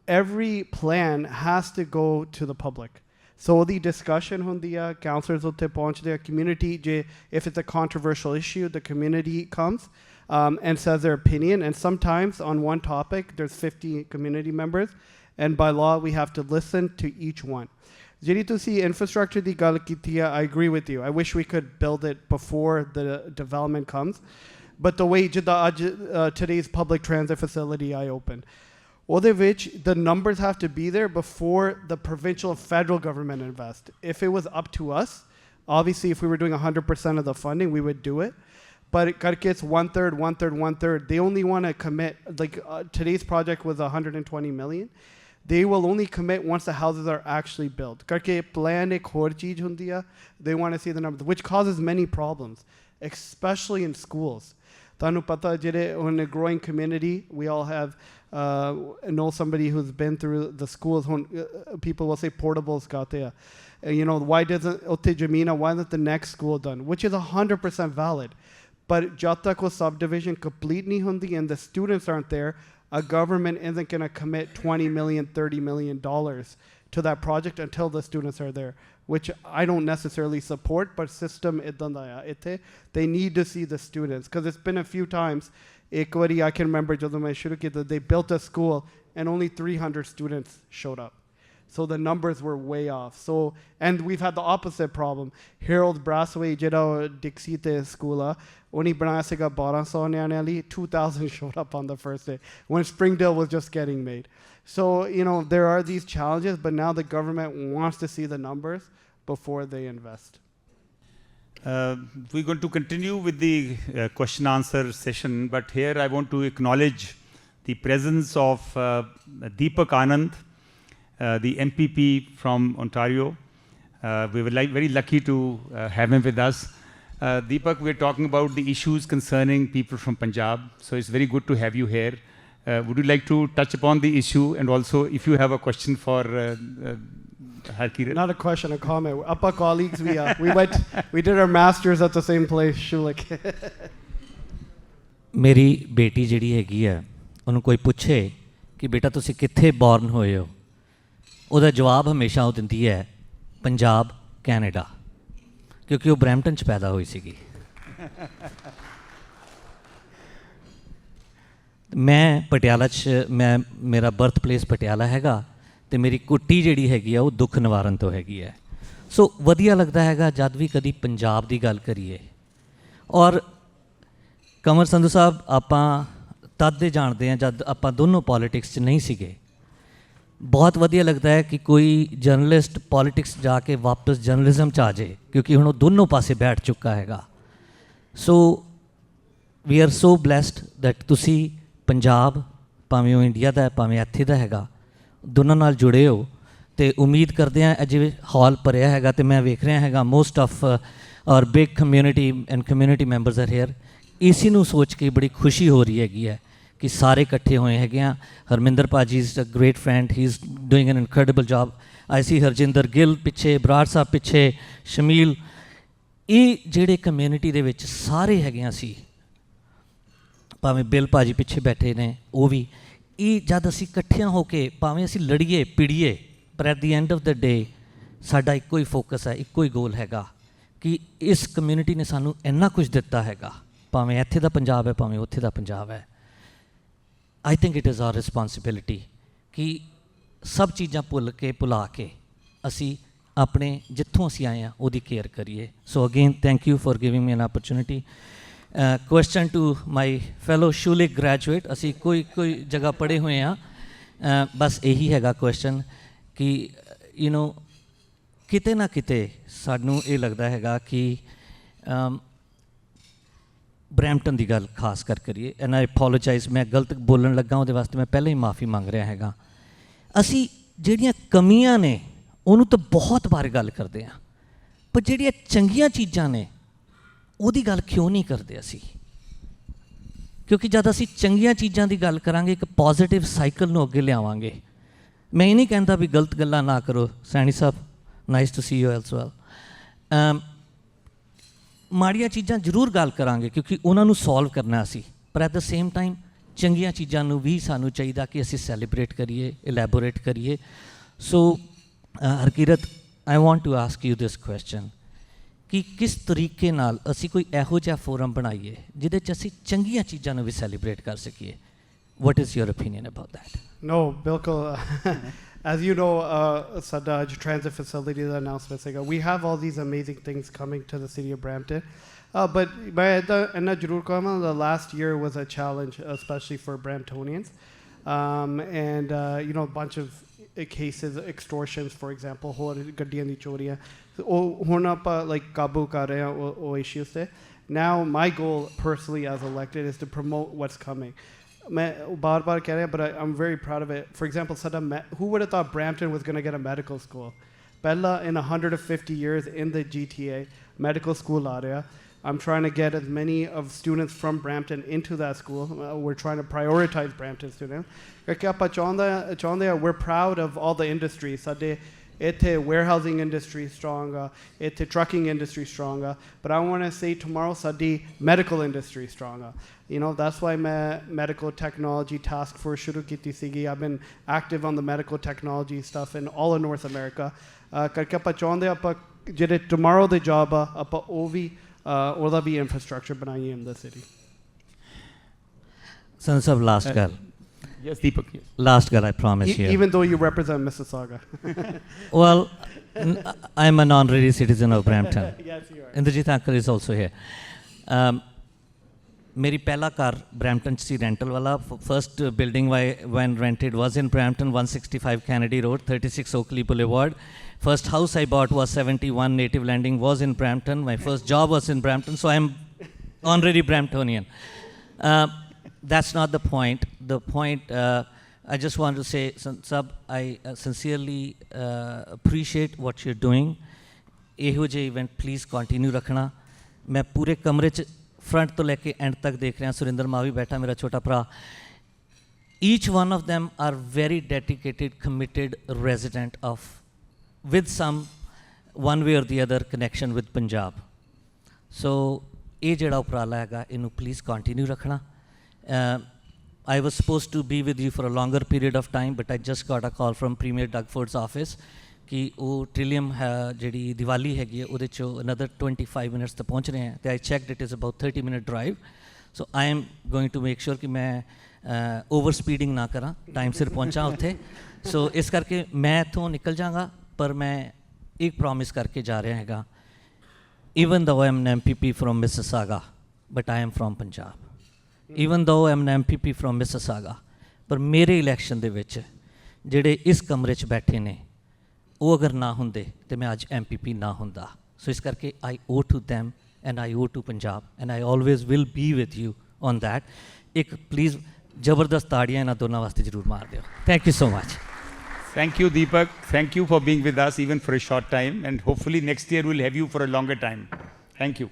Every plan has to go to the public. So the discussion hundi hai, councillors utte pahunchde hai, community, if it's a controversial issue, the community comes and says their opinion. And sometimes on one topic, there's 50 community members. And by law, we have to listen to each one. Jiri tusi infrastructure di gal kiti hai, I agree with you. I wish we could build it before the development comes. but the way today's public transit facility I opened, ਉਹਦੇ ਵਿੱਚ the numbers have to be there before the provincial and federal government invest. If it was up to us, obviously if we were doing 100% of the funding, we would do it. But it's 1/3, 1/3, 1/3. They only want to commit, today's project was 120 million. They will only commit once the houses are actually built. Plan ek hor cheez hundi hai. They want to see the numbers, which causes many problems, especially in schools. Tanu pata jire in a growing community, we all have know somebody who's been through the schools. People will say portables kate hai. Why doesn't Otte Jamina, why isn't the next school done? Which is 100% valid. But jab tak wo subdivision complete nahi hundi and the students aren't there, a government isn't going to commit $20 million, $30 million to that project until the students are there, which I don't necessarily support, but system they need to see the students. Because it's been a few times, I can remember they built a school and only 300 students showed up. So the numbers were way off. And we've had the opposite problem. Harold Brassway, Dixie school, only 2,000 showed up on the first day when Springdale was just getting made. So, there are these challenges, but now the government wants to see the numbers before they invest. We're going to continue with the question answer session, but here I want to acknowledge the presence of Deepak Anand, the MPP from Ontario. We were very lucky to have him with us. Deepak, we're talking about the issues concerning people from Punjab, so it's very good to have you here. Would you like to touch upon the issue, and also if you have a question for Harkirat? Not a question, a comment. Upper colleagues, we did our masters at the same place, Shulik. ਮੇਰੀ ਬੇਟੀ ਜਿਹੜੀ ਹੈਗੀ ਹੈ ਉਹਨੂੰ ਕੋਈ ਪੁੱਛੇ ਕਿ ਬੇਟਾ ਤੁਸੀਂ ਕਿੱਥੇ ਬੌਰਨ ਹੋਏ ਹੋ, ਉਹਦਾ ਜਵਾਬ ਹਮੇਸ਼ਾ ਉਹ ਦਿੰਦੀ ਹੈ ਪੰਜਾਬ ਕੈਨੇਡਾ, ਕਿਉਂਕਿ ਉਹ ਬਰੈਂਪਟਨ 'ਚ ਪੈਦਾ ਹੋਈ ਸੀਗੀ। ਮੈਂ ਪਟਿਆਲਾ 'ਚ ਮੇਰਾ ਬਰਥ ਪਲੇਸ ਪਟਿਆਲਾ ਹੈਗਾ ਅਤੇ ਮੇਰੀ ਕੁੱਟੀ ਜਿਹੜੀ ਹੈਗੀ ਆ ਉਹ ਦੁੱਖ ਨਿਵਾਰਨ ਤੋਂ ਹੈਗੀ ਹੈ। ਸੋ ਵਧੀਆ ਲੱਗਦਾ ਹੈਗਾ ਜਦ ਵੀ ਕਦੀ ਪੰਜਾਬ ਦੀ ਗੱਲ ਕਰੀਏ। ਔਰ ਕੰਵਰ ਸੰਧੂ ਸਾਹਿਬ, ਆਪਾਂ ਤਦ ਦੇ ਜਾਣਦੇ ਹਾਂ ਜਦ ਆਪਾਂ ਦੋਨੋਂ ਪੋਲੀਟਿਕਸ 'ਚ ਨਹੀਂ ਸੀਗੇ। ਬਹੁਤ ਵਧੀਆ ਲੱਗਦਾ ਹੈ ਕਿ ਕੋਈ ਜਰਨਲਿਸਟ ਪੋਲੀਟਿਕਸ ਜਾ ਕੇ ਵਾਪਸ ਜਰਨਲਿਜ਼ਮ 'ਚ ਆ ਜਾਏ, ਕਿਉਂਕਿ ਹੁਣ ਉਹ ਦੋਨੋਂ ਪਾਸੇ ਬੈਠ ਚੁੱਕਾ ਹੈਗਾ। So we are so blessed that ਤੁਸੀਂ ਪੰਜਾਬ, ਭਾਵੇਂ ਉਹ ਇੰਡੀਆ ਦਾ ਹੈ ਭਾਵੇਂ ਇੱਥੇ ਦਾ ਹੈਗਾ, ਦੋਨਾਂ ਨਾਲ ਜੁੜੇ ਹੋ। ਅਤੇ ਉਮੀਦ ਕਰਦੇ ਹਾਂ ਅਜੇ ਹਾਲ ਭਰਿਆ ਹੈਗਾ ਅਤੇ ਮੈਂ ਵੇਖ ਰਿਹਾ ਹੈਗਾ ਮੋਸਟ ਆਫ ਔਰ big community and community members are here. ਇਸੀ ਨੂੰ ਸੋਚ ਕੇ ਬੜੀ ਖੁਸ਼ੀ ਹੋ ਰਹੀ ਹੈਗੀ ਹੈ ਕਿ ਸਾਰੇ ਇਕੱਠੇ ਹੋਏ ਹੈਗੇ ਆ। Harminder bhaji is a great friend, he is doing an incredible job. I see Harjinder Gill ਪਿੱਛੇ, ਬਰਾੜ ਸਾਹਿਬ ਪਿੱਛੇ, ਸ਼ਮੀਲ, ਇਹ ਜਿਹੜੇ ਕਮਿਊਨਿਟੀ ਦੇ ਵਿੱਚ ਸਾਰੇ ਹੈਗੇ ਆ ਸੀ, ਭਾਵੇਂ ਬਿੱਲ ਭਾਜੀ ਪਿੱਛੇ ਬੈਠੇ ਨੇ ਉਹ ਵੀ। ਇਹ ਜਦ ਅਸੀਂ ਇਕੱਠਿਆਂ ਹੋ ਕੇ ਭਾਵੇਂ ਅਸੀਂ ਲੜੀਏ ਪਿੜੀਏ, ਪਰ at the end of the day ਸਾਡਾ ਇੱਕੋ ਹੀ ਫੋਕਸ ਹੈ, ਇੱਕੋ ਹੀ ਗੋਲ ਹੈਗਾ ਕਿ ਇਸ ਕਮਿਊਨਿਟੀ ਨੇ ਸਾਨੂੰ ਇੰਨਾ ਕੁਝ ਦਿੱਤਾ ਹੈਗਾ, ਭਾਵੇਂ ਇੱਥੇ ਦਾ ਪੰਜਾਬ ਹੈ ਭਾਵੇਂ ਉੱਥੇ ਦਾ ਪੰਜਾਬ ਹੈ। I think it is our responsibility ਕਿ ਸਭ ਚੀਜ਼ਾਂ ਭੁਲਾ ਕੇ ਅਸੀਂ ਆਪਣੇ ਜਿੱਥੋਂ ਅਸੀਂ ਆਏ ਹਾਂ ਉਹਦੀ ਕੇਅਰ ਕਰੀਏ। So again thank you for giving me an opportunity. Question to my fellow Schulich graduate, ਅਸੀਂ ਕੋਈ ਜਗ੍ਹਾ ਪੜ੍ਹੇ ਹੋਏ ਹਾਂ, ਬਸ ਇਹੀ ਹੈਗਾ ਕੁਐਸਚਨ ਕਿ ਕਿਤੇ ਨਾ ਕਿਤੇ ਸਾਨੂੰ ਇਹ ਲੱਗਦਾ ਹੈਗਾ ਕਿ ਬਰੈਂਪਟਨ ਦੀ ਗੱਲ ਖਾਸ ਕਰ ਕਰੀਏ, ਐਂਡ ਆਈ ਅਪੋਲੋਜਾਈਜ਼, ਮੈਂ ਗਲਤ ਬੋਲਣ ਲੱਗਾ ਉਹਦੇ ਵਾਸਤੇ ਮੈਂ ਪਹਿਲਾਂ ਹੀ ਮਾफ़ੀ ਮੰਗ ਰਿਹਾ ਹੈਗਾ। ਅਸੀਂ ਜਿਹੜੀਆਂ ਕਮੀਆਂ ਨੇ ਉਹਨੂੰ ਤਾਂ ਬਹੁਤ ਵਾਰ ਗੱਲ ਕਰਦੇ ਹਾਂ, ਪਰ ਜਿਹੜੀਆਂ ਚੰਗੀਆਂ ਚੀਜ਼ਾਂ ਨੇ ਉਹਦੀ ਗੱਲ ਕਿਉਂ ਨਹੀਂ ਕਰਦੇ ਅਸੀਂ? ਕਿਉਂਕਿ ਜਦ ਅਸੀਂ ਚੰਗੀਆਂ ਚੀਜ਼ਾਂ ਦੀ ਗੱਲ ਕਰਾਂਗੇ ਇੱਕ ਪੋਜ਼ੀਟਿਵ ਸਾਈਕਲ ਨੂੰ ਅੱਗੇ ਲਿਆਵਾਂਗੇ। ਮੈਂ ਇਹ ਨਹੀਂ ਕਹਿੰਦਾ ਵੀ ਗਲਤ ਗੱਲਾਂ ਨਾ ਕਰੋ, Saini Sahib nice to see you as well. ਮਾੜੀਆਂ ਚੀਜ਼ਾਂ ਜ਼ਰੂਰ ਗੱਲ ਕਰਾਂਗੇ ਕਿਉਂਕਿ ਉਹਨਾਂ ਨੂੰ ਸੋਲਵ ਕਰਨਾ ਅਸੀਂ, ਪਰ ਐਟ ਦ ਸੇਮ ਟਾਈਮ ਚੰਗੀਆਂ ਚੀਜ਼ਾਂ ਨੂੰ ਵੀ ਸਾਨੂੰ ਚਾਹੀਦਾ ਕਿ ਅਸੀਂ ਸੈਲੀਬ੍ਰੇਟ ਕਰੀਏ, ਇਲੈਬੋਰੇਟ ਕਰੀਏ। So Harkirat, I want to ask you this question ਕਿ ਕਿਸ ਤਰੀਕੇ ਨਾਲ ਅਸੀਂ ਕੋਈ ਇਹੋ ਜਿਹਾ ਫੋਰਮ ਬਣਾਈਏ ਜਿਹਦੇ 'ਚ ਅਸੀਂ ਚੰਗੀਆਂ ਚੀਜ਼ਾਂ ਨੂੰ ਵੀ ਸੈਲੀਬ੍ਰੇਟ ਕਰ ਸਕੀਏ। What is your opinion about that? No, bilkul. As you know, Sada transit facility announcement, we have all these amazing things coming to the city of Brampton. But the last year was a challenge, especially for Bramptonians. And, you know, a bunch of cases, extortions, for example, gaddiyan di choriyan. Hun aapa like kabu kar rahe hain o issues se. Now, my goal personally as elected is to promote what's coming. But I'm very proud of it. For example, who would have thought Brampton was going to get a medical school? Bella, in 150 years in the GTA, medical school area. I'm trying to get as many of students from Brampton into that school. We're trying to prioritize Brampton students. We're proud of all the industries. It's warehousing industry stronger, it's trucking industry stronger. But I want to say tomorrow, Sadi medical industry stronger. You know, that's why my medical technology task force shuru kiti sigi. I've been active on the medical technology stuff in all of North America. Tomorrow the job apa ovi or the infrastructure banai in the city. Sons of last girl. Yes, Deepak. Yes. Last girl, I promise you. Even though you represent Mississauga. Well, I'm an honorary citizen of Brampton. Yes, you are. Indrajit uncle is also here. मेरी पहला car Brampton सी rental वाला first building when rented was in Brampton, 165 Kennedy Road, 36 Oakley Boulevard. First house I bought was 71 Native Landing, was in Brampton. My first job was in Brampton, so I'm honorary Bramptonian. That's not the point. The point, I just want to say, Sab, I sincerely appreciate what you're doing. ਇਹੋ ਜਿਹੇ event please continue ਰੱਖਣਾ. ਮੈਂ ਪੂਰੇ ਕਮਰੇ 'ਚ front ਤੋਂ ਲੈ ਕੇ and ਤੱਕ ਦੇਖ ਰਿਹਾ. ਸੁਰਿੰਦਰ ਮਾਂ ਵੀ ਬੈਠਾ, ਮੇਰਾ ਛੋਟਾ ਭਰਾ. Each one of them are very dedicated, committed resident of, with some one way or the other connection with Punjab. So ਇਹ ਜਿਹੜਾ ਉਪਰਾਲਾ ਹੈਗਾ ਇਹਨੂੰ ਪਲੀਜ਼ ਕੰਟੀਨਿਊ ਰੱਖਣਾ. I was supposed to be with you for a longer period of time, but I just got a call from Premier Dugford's office कि वो Trillium जी दिवाली हैगी है वो another 25 minutes तक पहुँच रहे हैं. I checked it is about 30-minute drive. So I am going to make sure कि मैं ओवर स्पीडिंग ना करा, टाइम सिर पहुँचा उत्थे. सो इस करके मैं इत्थों निकल जाऊँगा, पर मैं एक प्रॉमिस करके जा रहा हैगा. Even though I am an MPP from Mississauga, but I am from Punjab. Even though I am an MPP from Mississauga, पर मेरे इलैक्शन दे विच जिहड़े इस कमरे 'च बैठे ने वो अगर ना होंदे तो मैं आज MPP ना होंदा. सो इस करके I owe to them and I owe to Punjab and I always will be with you on that. एक प्लीज़ ज़बरदस्त ताड़ियाँ इन्हां दोनों वास्ते जरूर मार दियो. Thank you so much. Thank you, Deepak. Thank you for being with us even for a short time, and hopefully next year we'll have you for a longer time. Thank you.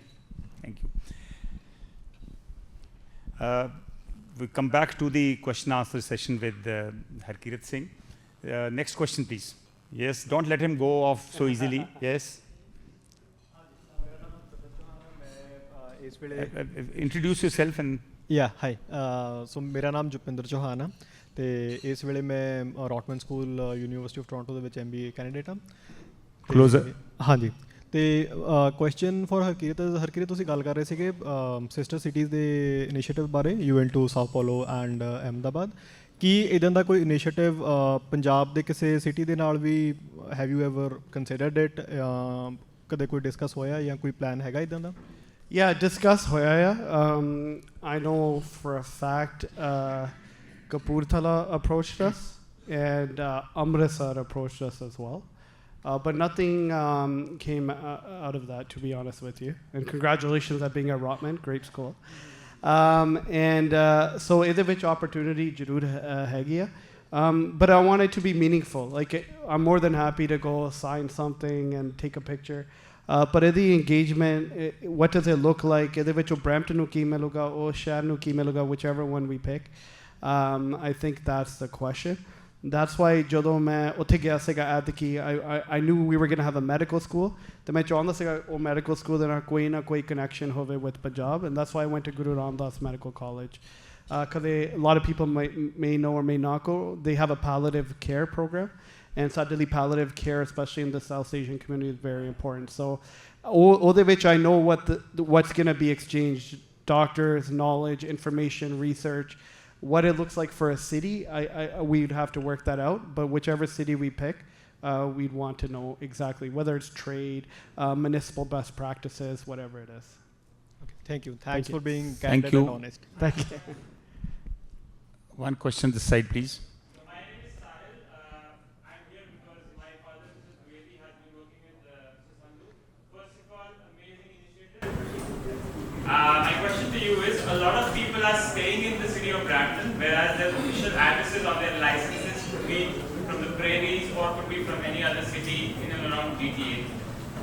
Thank you. We come back to the question answer session with Harkirat Singh. Next question, please. Yes, don't let him go off so easily. Yes. Introduce yourself and. Yeah, hi. So मेरा नाम जुपिंदर चौहान है. तो इस वेले मैं रॉटमैन school university of Toronto ਦੇ ਵਿੱਚ MBA candidate ਹਾਂ. Closer. ਹਾਂਜੀ. ਤੇ ਕੁਐਸਚਨ ਫॉर ਹਰਕਿਰਤ ਤੁਸੀਂ ਗੱਲ ਕਰ ਰਹੇ ਸੀਗੇ ਸਿਸਟਰ ਸਿਟੀਜ਼ ਦੇ ਇਨੀਸ਼ੀਏਟਿਵ ਬਾਰੇ UN2 Sao Paulo and Ahmedabad. ਕੀ ਇਦਾਂ ਦਾ ਕੋਈ ਇਨੀਸ਼ੀਏਟਿਵ ਪੰਜਾਬ ਦੇ ਕਿਸੇ ਸਿਟੀ ਦੇ ਨਾਲ ਵੀ have you ever considered it? ਕਦੇ ਕੋਈ ਡਿਸਕਸ ਹੋਇਆ ਜਾਂ ਕੋਈ ਪਲਾਨ ਹੈਗਾ ਇਦਾਂ ਦਾ? Yeah, discuss hoya. I know for a fact Kapurthala approached us and Amritsar approached us as well. But nothing came out of that, to be honest with you. And congratulations on being at Rotman, great school. So ਇਹਦੇ ਵਿੱਚ opportunity ਜ਼ਰੂਰ ਹੈਗੀ ਆ. But I want it to be meaningful. Like I'm more than happy to go sign something and take a picture. But the engagement, what does it look like? ਇਹਦੇ ਵਿੱਚੋਂ Brampton ਨੂੰ ਕੀ ਮਿਲੂਗਾ, ਉਹ ਸ਼ਹਿਰ ਨੂੰ ਕੀ ਮਿਲੂਗਾ, whichever one we pick. I think that's the question. That's why ਜਦੋਂ ਮੈਂ ਉੱਥੇ ਗਿਆ ਸੀਗਾ ਐਤਕੀ, I knew we were going to have a medical school. ਤੇ ਮੈਂ ਚਾਹੁੰਦਾ ਸੀਗਾ ਉਹ medical school ਦੇ ਨਾਲ ਕੋਈ ਨਾ ਕੋਈ connection ਹੋਵੇ with Punjab, and that's why I went to Guru Ramdas Medical College. Because a lot of people may know or may not go, they have a palliative care program. And suddenly palliative care, especially in the South Asian community, is very important. So all of which I know what's going to be exchanged: doctors, knowledge, information, research, what it looks like for a city. We'd have to work that out. But whichever city we pick, we'd want to know exactly whether it's trade, municipal best practices, whatever it is. Thank you. Thanks you. for being Thank candid you. and honest. Thank you. One question this side, please. My name is Sahil. I'm here because my father, Mr. Dwivedi, has been working with Mr. Sandhu. First of all, amazing initiative. My question to you is, a lot of people are staying in the city of Brampton, whereas their official addresses or their licenses could be from the prairies or could be from any other city in and around GTA.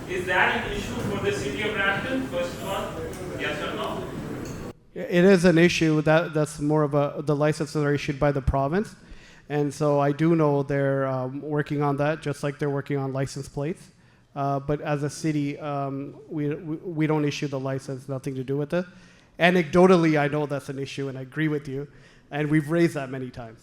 Is that an issue for the city of Brampton, first of all? Yes or no? It is an issue that's more of the licenses are issued by the province, and so I do know they're working on that, just like they're working on license plates. But as a city, we don't issue the license, nothing to do with it. Anecdotally, I know that's an issue, and I agree with you, and we've raised that many times.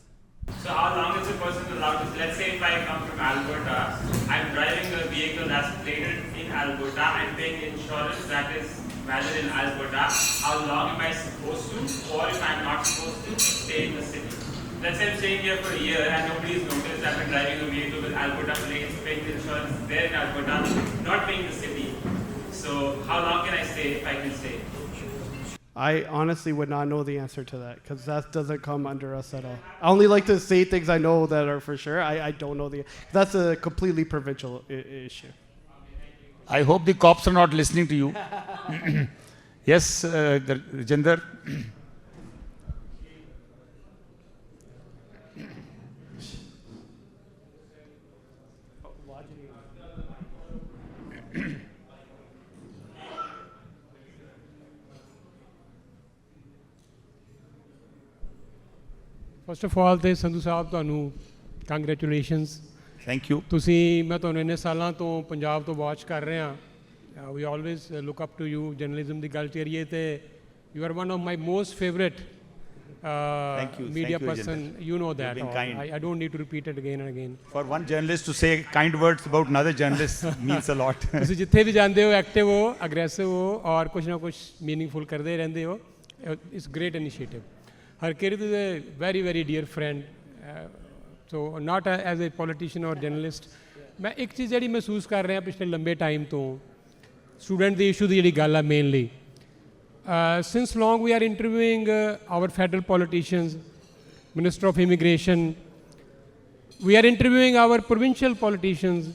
So how long is a person allowed to, let's say if I come from Alberta, I'm driving a vehicle that's plated in Alberta, I'm paying insurance that is valid in Alberta, how long am I supposed to, or if I'm not supposed to, stay in the city? Let's say I'm staying here for a year and nobody's noticed I've been driving a vehicle with Alberta plates, paying the insurance there in Alberta, not paying the city. So how long can I stay if I can stay? I honestly would not know the answer to that because that doesn't come under us at all. I only like to say things I know that are for sure. I don't know that's a completely provincial issue. I hope the cops are not listening to you. Yes, Rajinder. First of all ਤੇ ਸੰਧੂ ਸਾਹਿਬ ਤੁਹਾਨੂੰ congratulations Thank you. ਤੁਸੀਂ ਮੈਂ ਤੁਹਾਨੂੰ ਇੰਨੇ ਸਾਲਾਂ ਤੋਂ ਪੰਜਾਬ ਤੋਂ watch ਕਰ ਰਹੇ ਹਾਂ we always look up to you journalism ਦੀ ਗੱਲ ਕਰੀਏ ਤੇ you are one of my most favourite media person. You know that. I don't need to repeat it again and again. For one journalist to say kind words about another journalist means a lot. ਤੁਸੀਂ ਜਿੱਥੇ ਵੀ ਜਾਂਦੇ ਹੋ active ਹੋ aggressive ਹੋ ਔਰ ਕੁਛ ਨਾ ਕੁਛ ਮੀਨਿੰਗਫੁਲ ਕਰਦੇ ਰਹਿੰਦੇ ਹੋ it's great initiative Harkirat is a very very dear friend so not as a politician or journalist ਮੈਂ ਇੱਕ ਚੀਜ਼ ਜਿਹੜੀ ਮਹਿਸੂਸ ਕਰ ਰਿਹਾ ਪਿਛਲੇ ਲੰਬੇ ਟਾਈਮ ਤੋਂ ਸਟੂਡੈਂਟ ਦੇ ਇਸ਼ੂ ਦੀ ਜਿਹੜੀ ਗੱਲ ਆ mainly since long we are interviewing our federal politicians, Minister of Immigration, we are interviewing our provincial politicians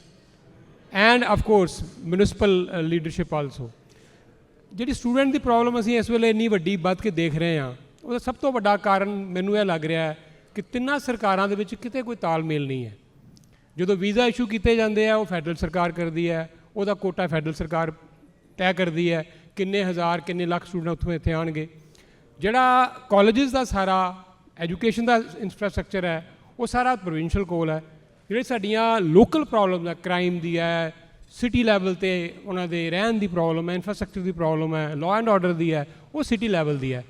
and of course municipal leadership also. ਜਿਹੜੀ ਸਟੂਡੈਂਟ ਦੀ ਪ੍ਰੋਬਲਮ ਅਸੀਂ ਇਸ ਵੇਲੇ ਇੰਨੀ ਵੱਡੀ ਵੱਧ ਕੇ ਦੇਖ ਰਹੇ ਹਾਂ ਉਹਦਾ ਸਭ ਤੋਂ ਵੱਡਾ ਕਾਰਨ ਮੈਨੂੰ ਇਹ ਲੱਗ ਰਿਹਾ ਹੈ ਕਿ ਤਿੰਨਾਂ ਸਰਕਾਰਾਂ ਦੇ ਵਿੱਚ ਕਿਤੇ ਕੋਈ ਤਾਲਮੇਲ ਨਹੀਂ ਹੈ ਜਦੋਂ ਵੀਜ਼ਾ ਇਸ਼ੂ ਕੀਤੇ ਜਾਂਦੇ ਆ ਉਹ ਫੈਡਰਲ ਸਰਕਾਰ ਕਰਦੀ ਹੈ ਉਹਦਾ ਕੋਟਾ ਫੈਡਰਲ ਸਰਕਾਰ ਤੈਅ ਕਰਦੀ ਹੈ ਕਿੰਨੇ ਹਜ਼ਾਰ ਕਿੰਨੇ ਲੱਖ ਸਟੂਡੈਂਟ ਉੱਥੋਂ ਇੱਥੇ ਆਉਣਗੇ ਜਿਹੜਾ ਕਾਲਜਿਸ ਦਾ ਸਾਰਾ ਐਜੂਕੇਸ਼ਨ ਦਾ ਇੰਫਰਾਸਟਰਕਚਰ ਹੈ ਉਹ ਸਾਰਾ ਪ੍ਰੋਵਿੰਸ਼ੀਅਲ ਕੋਲ ਹੈ ਜਿਹੜੇ ਸਾਡੀਆਂ ਲੋਕਲ ਪ੍ਰੋਬਲਮ ਹੈ ਕ੍ਰਾਈਮ ਦੀ ਹੈ ਸਿਟੀ ਲੈਵਲ 'ਤੇ ਉਹਨਾਂ ਦੇ ਰਹਿਣ ਦੀ ਪ੍ਰੋਬਲਮ ਹੈ ਇੰਫਰਾਸਟਰਕਚਰ ਦੀ ਪ੍ਰੋਬਲਮ ਹੈ ਲਾਅ ਐਂਡ ਆਰਡਰ ਦੀ ਹੈ ਉਹ ਸਿਟੀ ਲੈਵਲ ਦੀ ਹੈ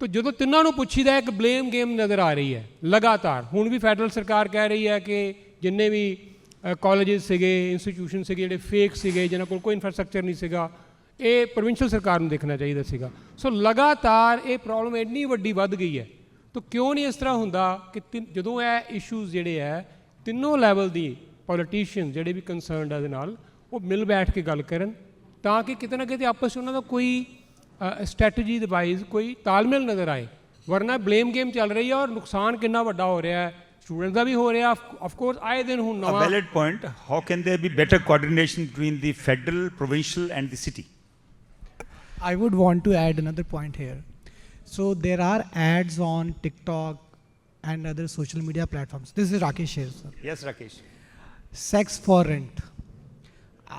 ਤਾਂ ਜਦੋਂ ਤਿੰਨਾਂ ਨੂੰ ਪੁੱਛੀਦਾ ਇੱਕ ਬਲੇਮ ਗੇਮ ਨਜ਼ਰ ਆ ਰਹੀ ਹੈ ਲਗਾਤਾਰ ਹੁਣ ਵੀ ਫੈਡਰਲ ਸਰਕਾਰ ਕਹਿ ਰਹੀ ਹੈ ਕਿ ਜਿੰਨੇ ਵੀ ਕਾਲਜਿਸ ਸੀਗੇ ਇੰਸਟੀਟਿਊਸ਼ਨ ਸੀਗੇ ਜਿਹੜੇ ਫੇਕ ਸੀਗੇ ਜਿਹਨਾਂ ਕੋਲ ਕੋਈ ਇੰਫਰਾਸਟਰਕਚਰ ਨਹੀਂ ਸੀਗਾ ਇਹ ਪ੍ਰੋਵਿੰਸ਼ੀਅਲ ਸਰਕਾਰ ਨੂੰ ਦੇਖਣਾ ਚਾਹੀਦਾ ਸੀਗਾ ਸੋ ਲਗਾਤਾਰ ਇਹ ਪ੍ਰੋਬਲਮ ਇੰਨੀ ਵੱਡੀ ਵੱਧ ਗਈ ਹੈ ਤਾਂ ਕਿਉਂ ਨਹੀਂ ਇਸ ਤਰ੍ਹਾਂ ਹੁੰਦਾ ਕਿ ਜਦੋਂ ਇਹ ਇਸ਼ੂਜ਼ ਜਿਹੜੇ ਹੈ ਤਿੰਨੋਂ ਲੈਵਲ ਦੀ ਪੋਲੀਟੀਸ਼ੀਅਨ ਜਿਹੜੇ ਵੀ ਕੰਸਰਨਡ ਹੈ ਇਹਦੇ ਨਾਲ ਉਹ ਮਿਲ ਬੈਠ ਕੇ ਗੱਲ ਕਰਨ ਤਾਂ ਕਿ ਕਿਤੇ ਨਾ ਕਿਤੇ ਆਪਸ 'ਚ ਉਹਨਾਂ ਦਾ ਕੋਈ ਸਟ੍ਰੈਟਜੀ ਦੇ ਵਾਈਜ਼ ਕੋਈ ਤਾਲਮੇਲ ਨਜ਼ਰ ਆਏ ਵਰਨਾ ਬਲੇਮ ਗੇਮ ਚੱਲ ਰਹੀ ਹੈ ਔਰ ਨੁਕਸਾਨ ਕਿੰਨਾ ਵੱਡਾ ਹੋ ਰਿਹਾ ਹੈ ਸਟੂਡੈਂਟ ਦਾ ਵੀ ਹੋ ਰਿਹਾ ਆਫ ਕੋਰਸ ਆਏ ਦਿਨ ਹੁਣ ਨਵਾਂ A valid point. How can there be better coordination between the federal, provincial and the city? I would want to add another point here. So there are ads on TikTok and other social media platforms. This is Rakesh here, sir. Yes, Rakesh. Sex for rent.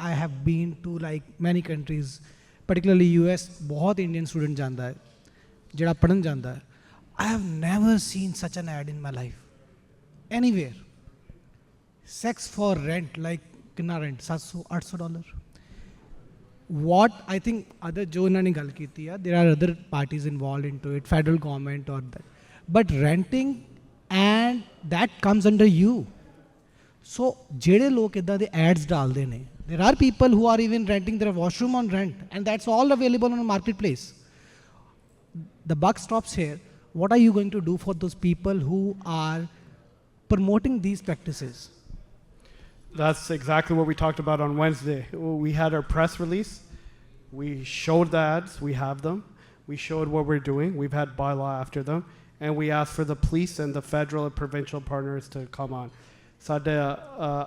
I have been to like many countries, particularly US. बहुत Indian student जाता है, जड़ा पढ़न जाता है. I have never seen such an ad in my life. Anywhere. Sex for rent, like कितना rent? $700-800. What I think other जो इन्होंने गल की थी there are other parties involved into it, federal government or that, but renting and that comes under you. So ਜਿਹੜੇ ਲੋਕ इदा ਦੇ ads डालते ने, there are people who are even renting their washroom on rent and that's all available on a marketplace. The buck stops here. What are you going to do for those people who are promoting these practices? That's exactly what we talked about on Wednesday. We had our press release, We showed the ads, we have them. We showed what we're doing. We've had bylaw after them. And we asked for the police and the federal and provincial partners to come on. ਸਾਡੇ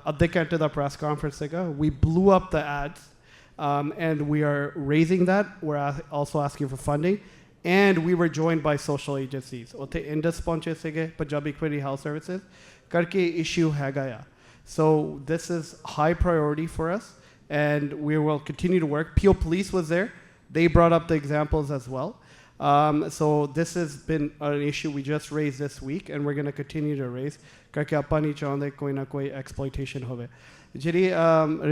ਅੱਧੇ ਘੰਟੇ ਦਾ press conference ਸੀਗਾ. We blew up the ads, and we are raising that. We're also asking for funding. And we were joined by social agencies. ਉੱਥੇ Indus ਪਹੁੰਚੇ ਸੀਗੇ, Punjabi Community Health Services, ਕਰਕੇ issue ਹੈਗਾ ਆ. So this is high priority for us, and we will continue to work. Peel Police was there. They brought up the examples as well. So this has been an issue we just raised this week, and we're going to continue to raise. Karke ਆਪਾਂ ਨਹੀਂ ਚਾਹੁੰਦੇ ਕੋਈ ਨਾ ਕੋਈ exploitation ਹੋਵੇ. ਜਿਹੜੀ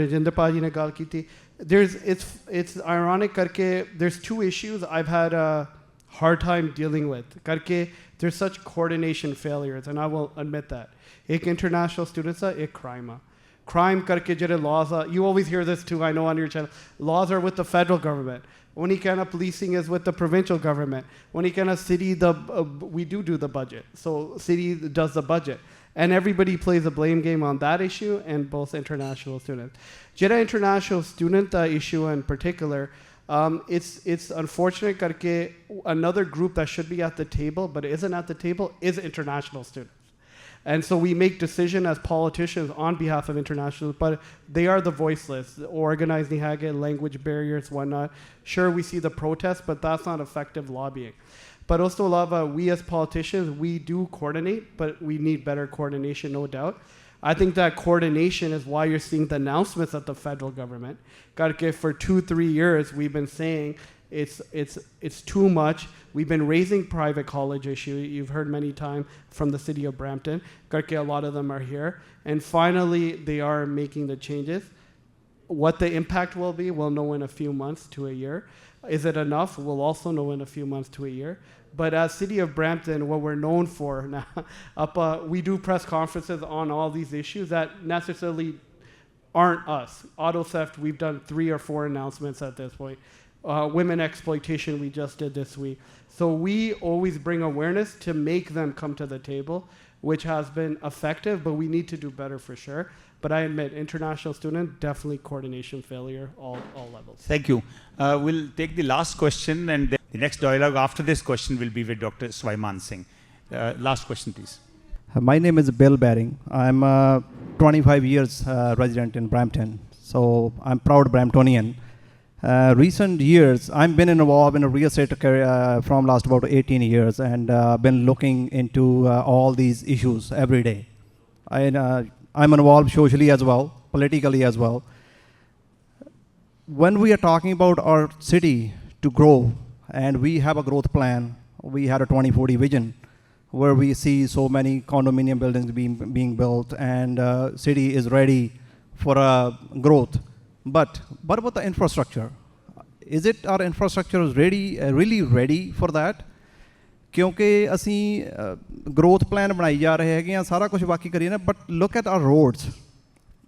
ਰਜਿੰਦਰ ਭਾਜੀ ਨੇ ਗੱਲ ਕੀਤੀ, it's ironic ਕਰਕੇ there's two issues I've had a hard time dealing with. Karke there's such coordination failures, and I will admit that. एक international students a एक crime a. Crime karke ਜਿਹੜੇ laws are, you always hear this too, I know on your channel, laws are with the federal government. When he kind of policing is with the provincial government. When he kind of city, we do the budget. So city does the budget. And everybody plays a blame game on that issue and both international students. Jeda international student issue in particular, it's unfortunate karke another group that should be at the table but isn't at the table is international students. And so we make decisions as politicians on behalf of international, but they are the voiceless, organized nihage, language barriers, whatnot. Sure, we see the protests, but that's not effective lobbying. But also, we as politicians, we do coordinate, but we need better coordination, no doubt. I think that coordination is why you're seeing the announcements of the federal government. Karke for 2-3 years, we've been saying it's too much. We've been raising private college issue. You've heard many times from the city of Brampton. Karke, a lot of them are here. And finally, they are making the changes. What the impact will be, we'll know in a few months to a year. Is it enough? We'll also know in a few months to a year. But as city of Brampton, what we're known for now, we do press conferences on all these issues that necessarily aren't us. Auto theft, we've done 3 or 4 announcements at this point. Women exploitation, we just did this week. So we always bring awareness to make them come to the table, which has been effective, but we need to do better for sure. But I admit, international student, definitely coordination failure, all levels. Thank you. We'll take the last question, and then the next dialogue after this question will be with Dr. Swaiman Singh. Last question, please. My name is Bill Baring. I'm 25 years resident in Brampton, so I'm proud Bramptonian. Recent years, I've been involved in a real estate career from last about 18 years, and been looking into all these issues every day. I'm involved socially as well, politically as well. When we are talking about our city to grow, and we have a growth plan, we had a 2040 vision, where we see so many condominium buildings being built, and city is ready for growth. But what about the infrastructure? Is it our infrastructure is really ready for that? ਕਿਉਂਕਿ ਅਸੀਂ growth plan ਬਣਾਈ ਜਾ ਰਹੇ ਹੈਗੇ ਆ, ਸਾਰਾ ਕੁਝ ਬਾਕੀ ਕਰੀਏ ਨਾ, but look at our roads.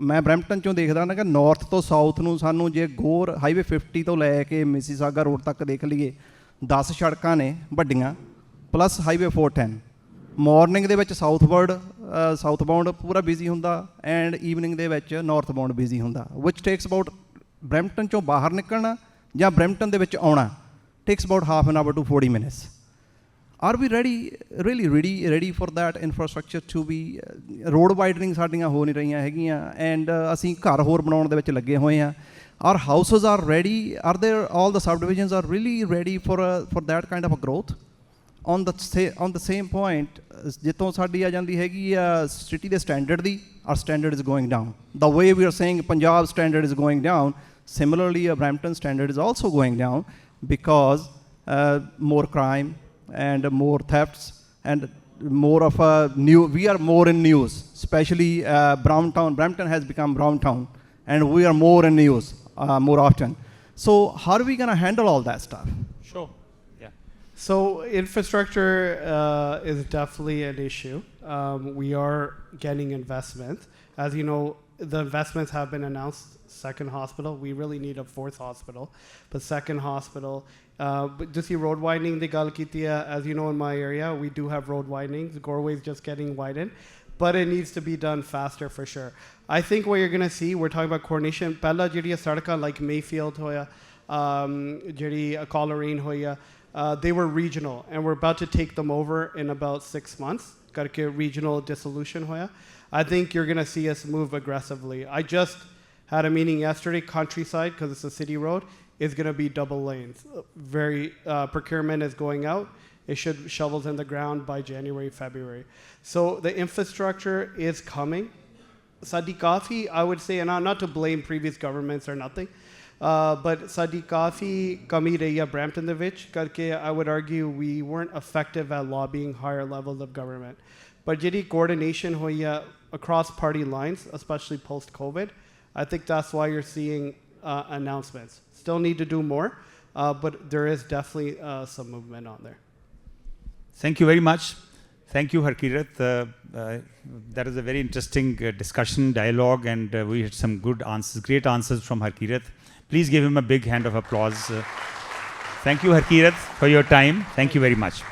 ਮੈਂ ਬਰੈਂਪਟਨ ਚੋਂ ਦੇਖਦਾ ਨਾ ਕਿ ਨਾਰਥ ਤੋਂ ਸਾਊਥ ਨੂੰ ਸਾਨੂੰ ਜੇ ਗੋਰ ਹਾਈਵੇ 50 ਤੋਂ ਲੈ ਕੇ ਮਿਸੀਸਾਗਾ ਰੋਡ ਤੱਕ ਦੇਖ ਲਈਏ, 10 ਸੜਕਾਂ ਨੇ ਵੱਡੀਆਂ, ਪਲੱਸ ਹਾਈਵੇ 410. ਮਾਰਨਿੰਗ ਦੇ ਵਿੱਚ ਸਾਊਥ ਬਾਉਂਡ ਪੂਰਾ ਬਿਜ਼ੀ ਹੁੰਦਾ, ਐਂਡ ਈਵਨਿੰਗ ਦੇ ਵਿੱਚ ਨਾਰਥ ਬਾਉਂਡ ਬਿਜ਼ੀ ਹੁੰਦਾ, ਵਿਚ ਟੇਕਸ ਅਬਾਊਟ ਬਰੈਂਪਟਨ ਚੋਂ ਬਾਹਰ ਨਿਕਲਣਾ ਜਾਂ ਬਰੈਂਪਟਨ ਦੇ ਵਿੱਚ ਆਉਣਾ takes about half an hour to 40 minutes. Are we ready for that infrastructure to be road widening ਸਾਡੀਆਂ ਹੋ ਨਹੀਂ ਰਹੀਆਂ ਹੈਗੀਆਂ, and ਅਸੀਂ ਘਰ ਹੋਰ ਬਣਾਉਣ ਦੇ ਵਿੱਚ ਲੱਗੇ ਹੋਏ ਆ. Our houses are ready. Are there all the subdivisions are really ready for that kind of a growth? On the same point, ਜਿੱਥੋਂ ਸਾਡੀ ਆ ਜਾਂਦੀ ਹੈਗੀ ਆ ਸਿਟੀ ਦੇ standard the, our standard is going down. The way we are saying Punjab standard is going down, similarly a Brampton standard is also going down because more crime and more thefts and more of a we are more in news, especially Brampton has become brown town, and we are more in news more often. So how are we going to handle all that stuff? Sure. Yeah. So infrastructure is definitely an issue. We are getting investment. As you know, the investments have been announced. Second hospital, we really need a 4th hospital, but second hospital. But just see road widening, the gal kiti hai. As you know, in my area, we do have road widenings. Gorway is just getting widened, but it needs to be done faster for sure. I think what you're going to see, we're talking about coordination. Pehla jehdiyan sadka like Mayfield hoya, Jiri Colorine Hoya, they were regional, and we're about to take them over in about 6 months. Karke regional dissolution hoya. I think you're going to see us move aggressively. I just had a meeting yesterday, countryside, because it's a city road, is going to be double lanes. Procurement is going out. It should shovels in the ground by January, February. So the infrastructure is coming. Sadi kafi, I would say, and not to blame previous governments or nothing, but Sadi kafi kami rahiya Brampton de vich karke, I would argue we weren't effective at lobbying higher levels of government. But jiri coordination hoya across party lines, especially post-COVID, I think that's why you're seeing announcements. Still need to do more, but there is definitely some movement on there. Thank you very much. Thank you, Harkirat. That is a very interesting discussion, dialogue, and we had some good answers, great answers from Harkirat. Please give him a big hand of applause. Thank you, Harkirat, for your time. Thank you very much.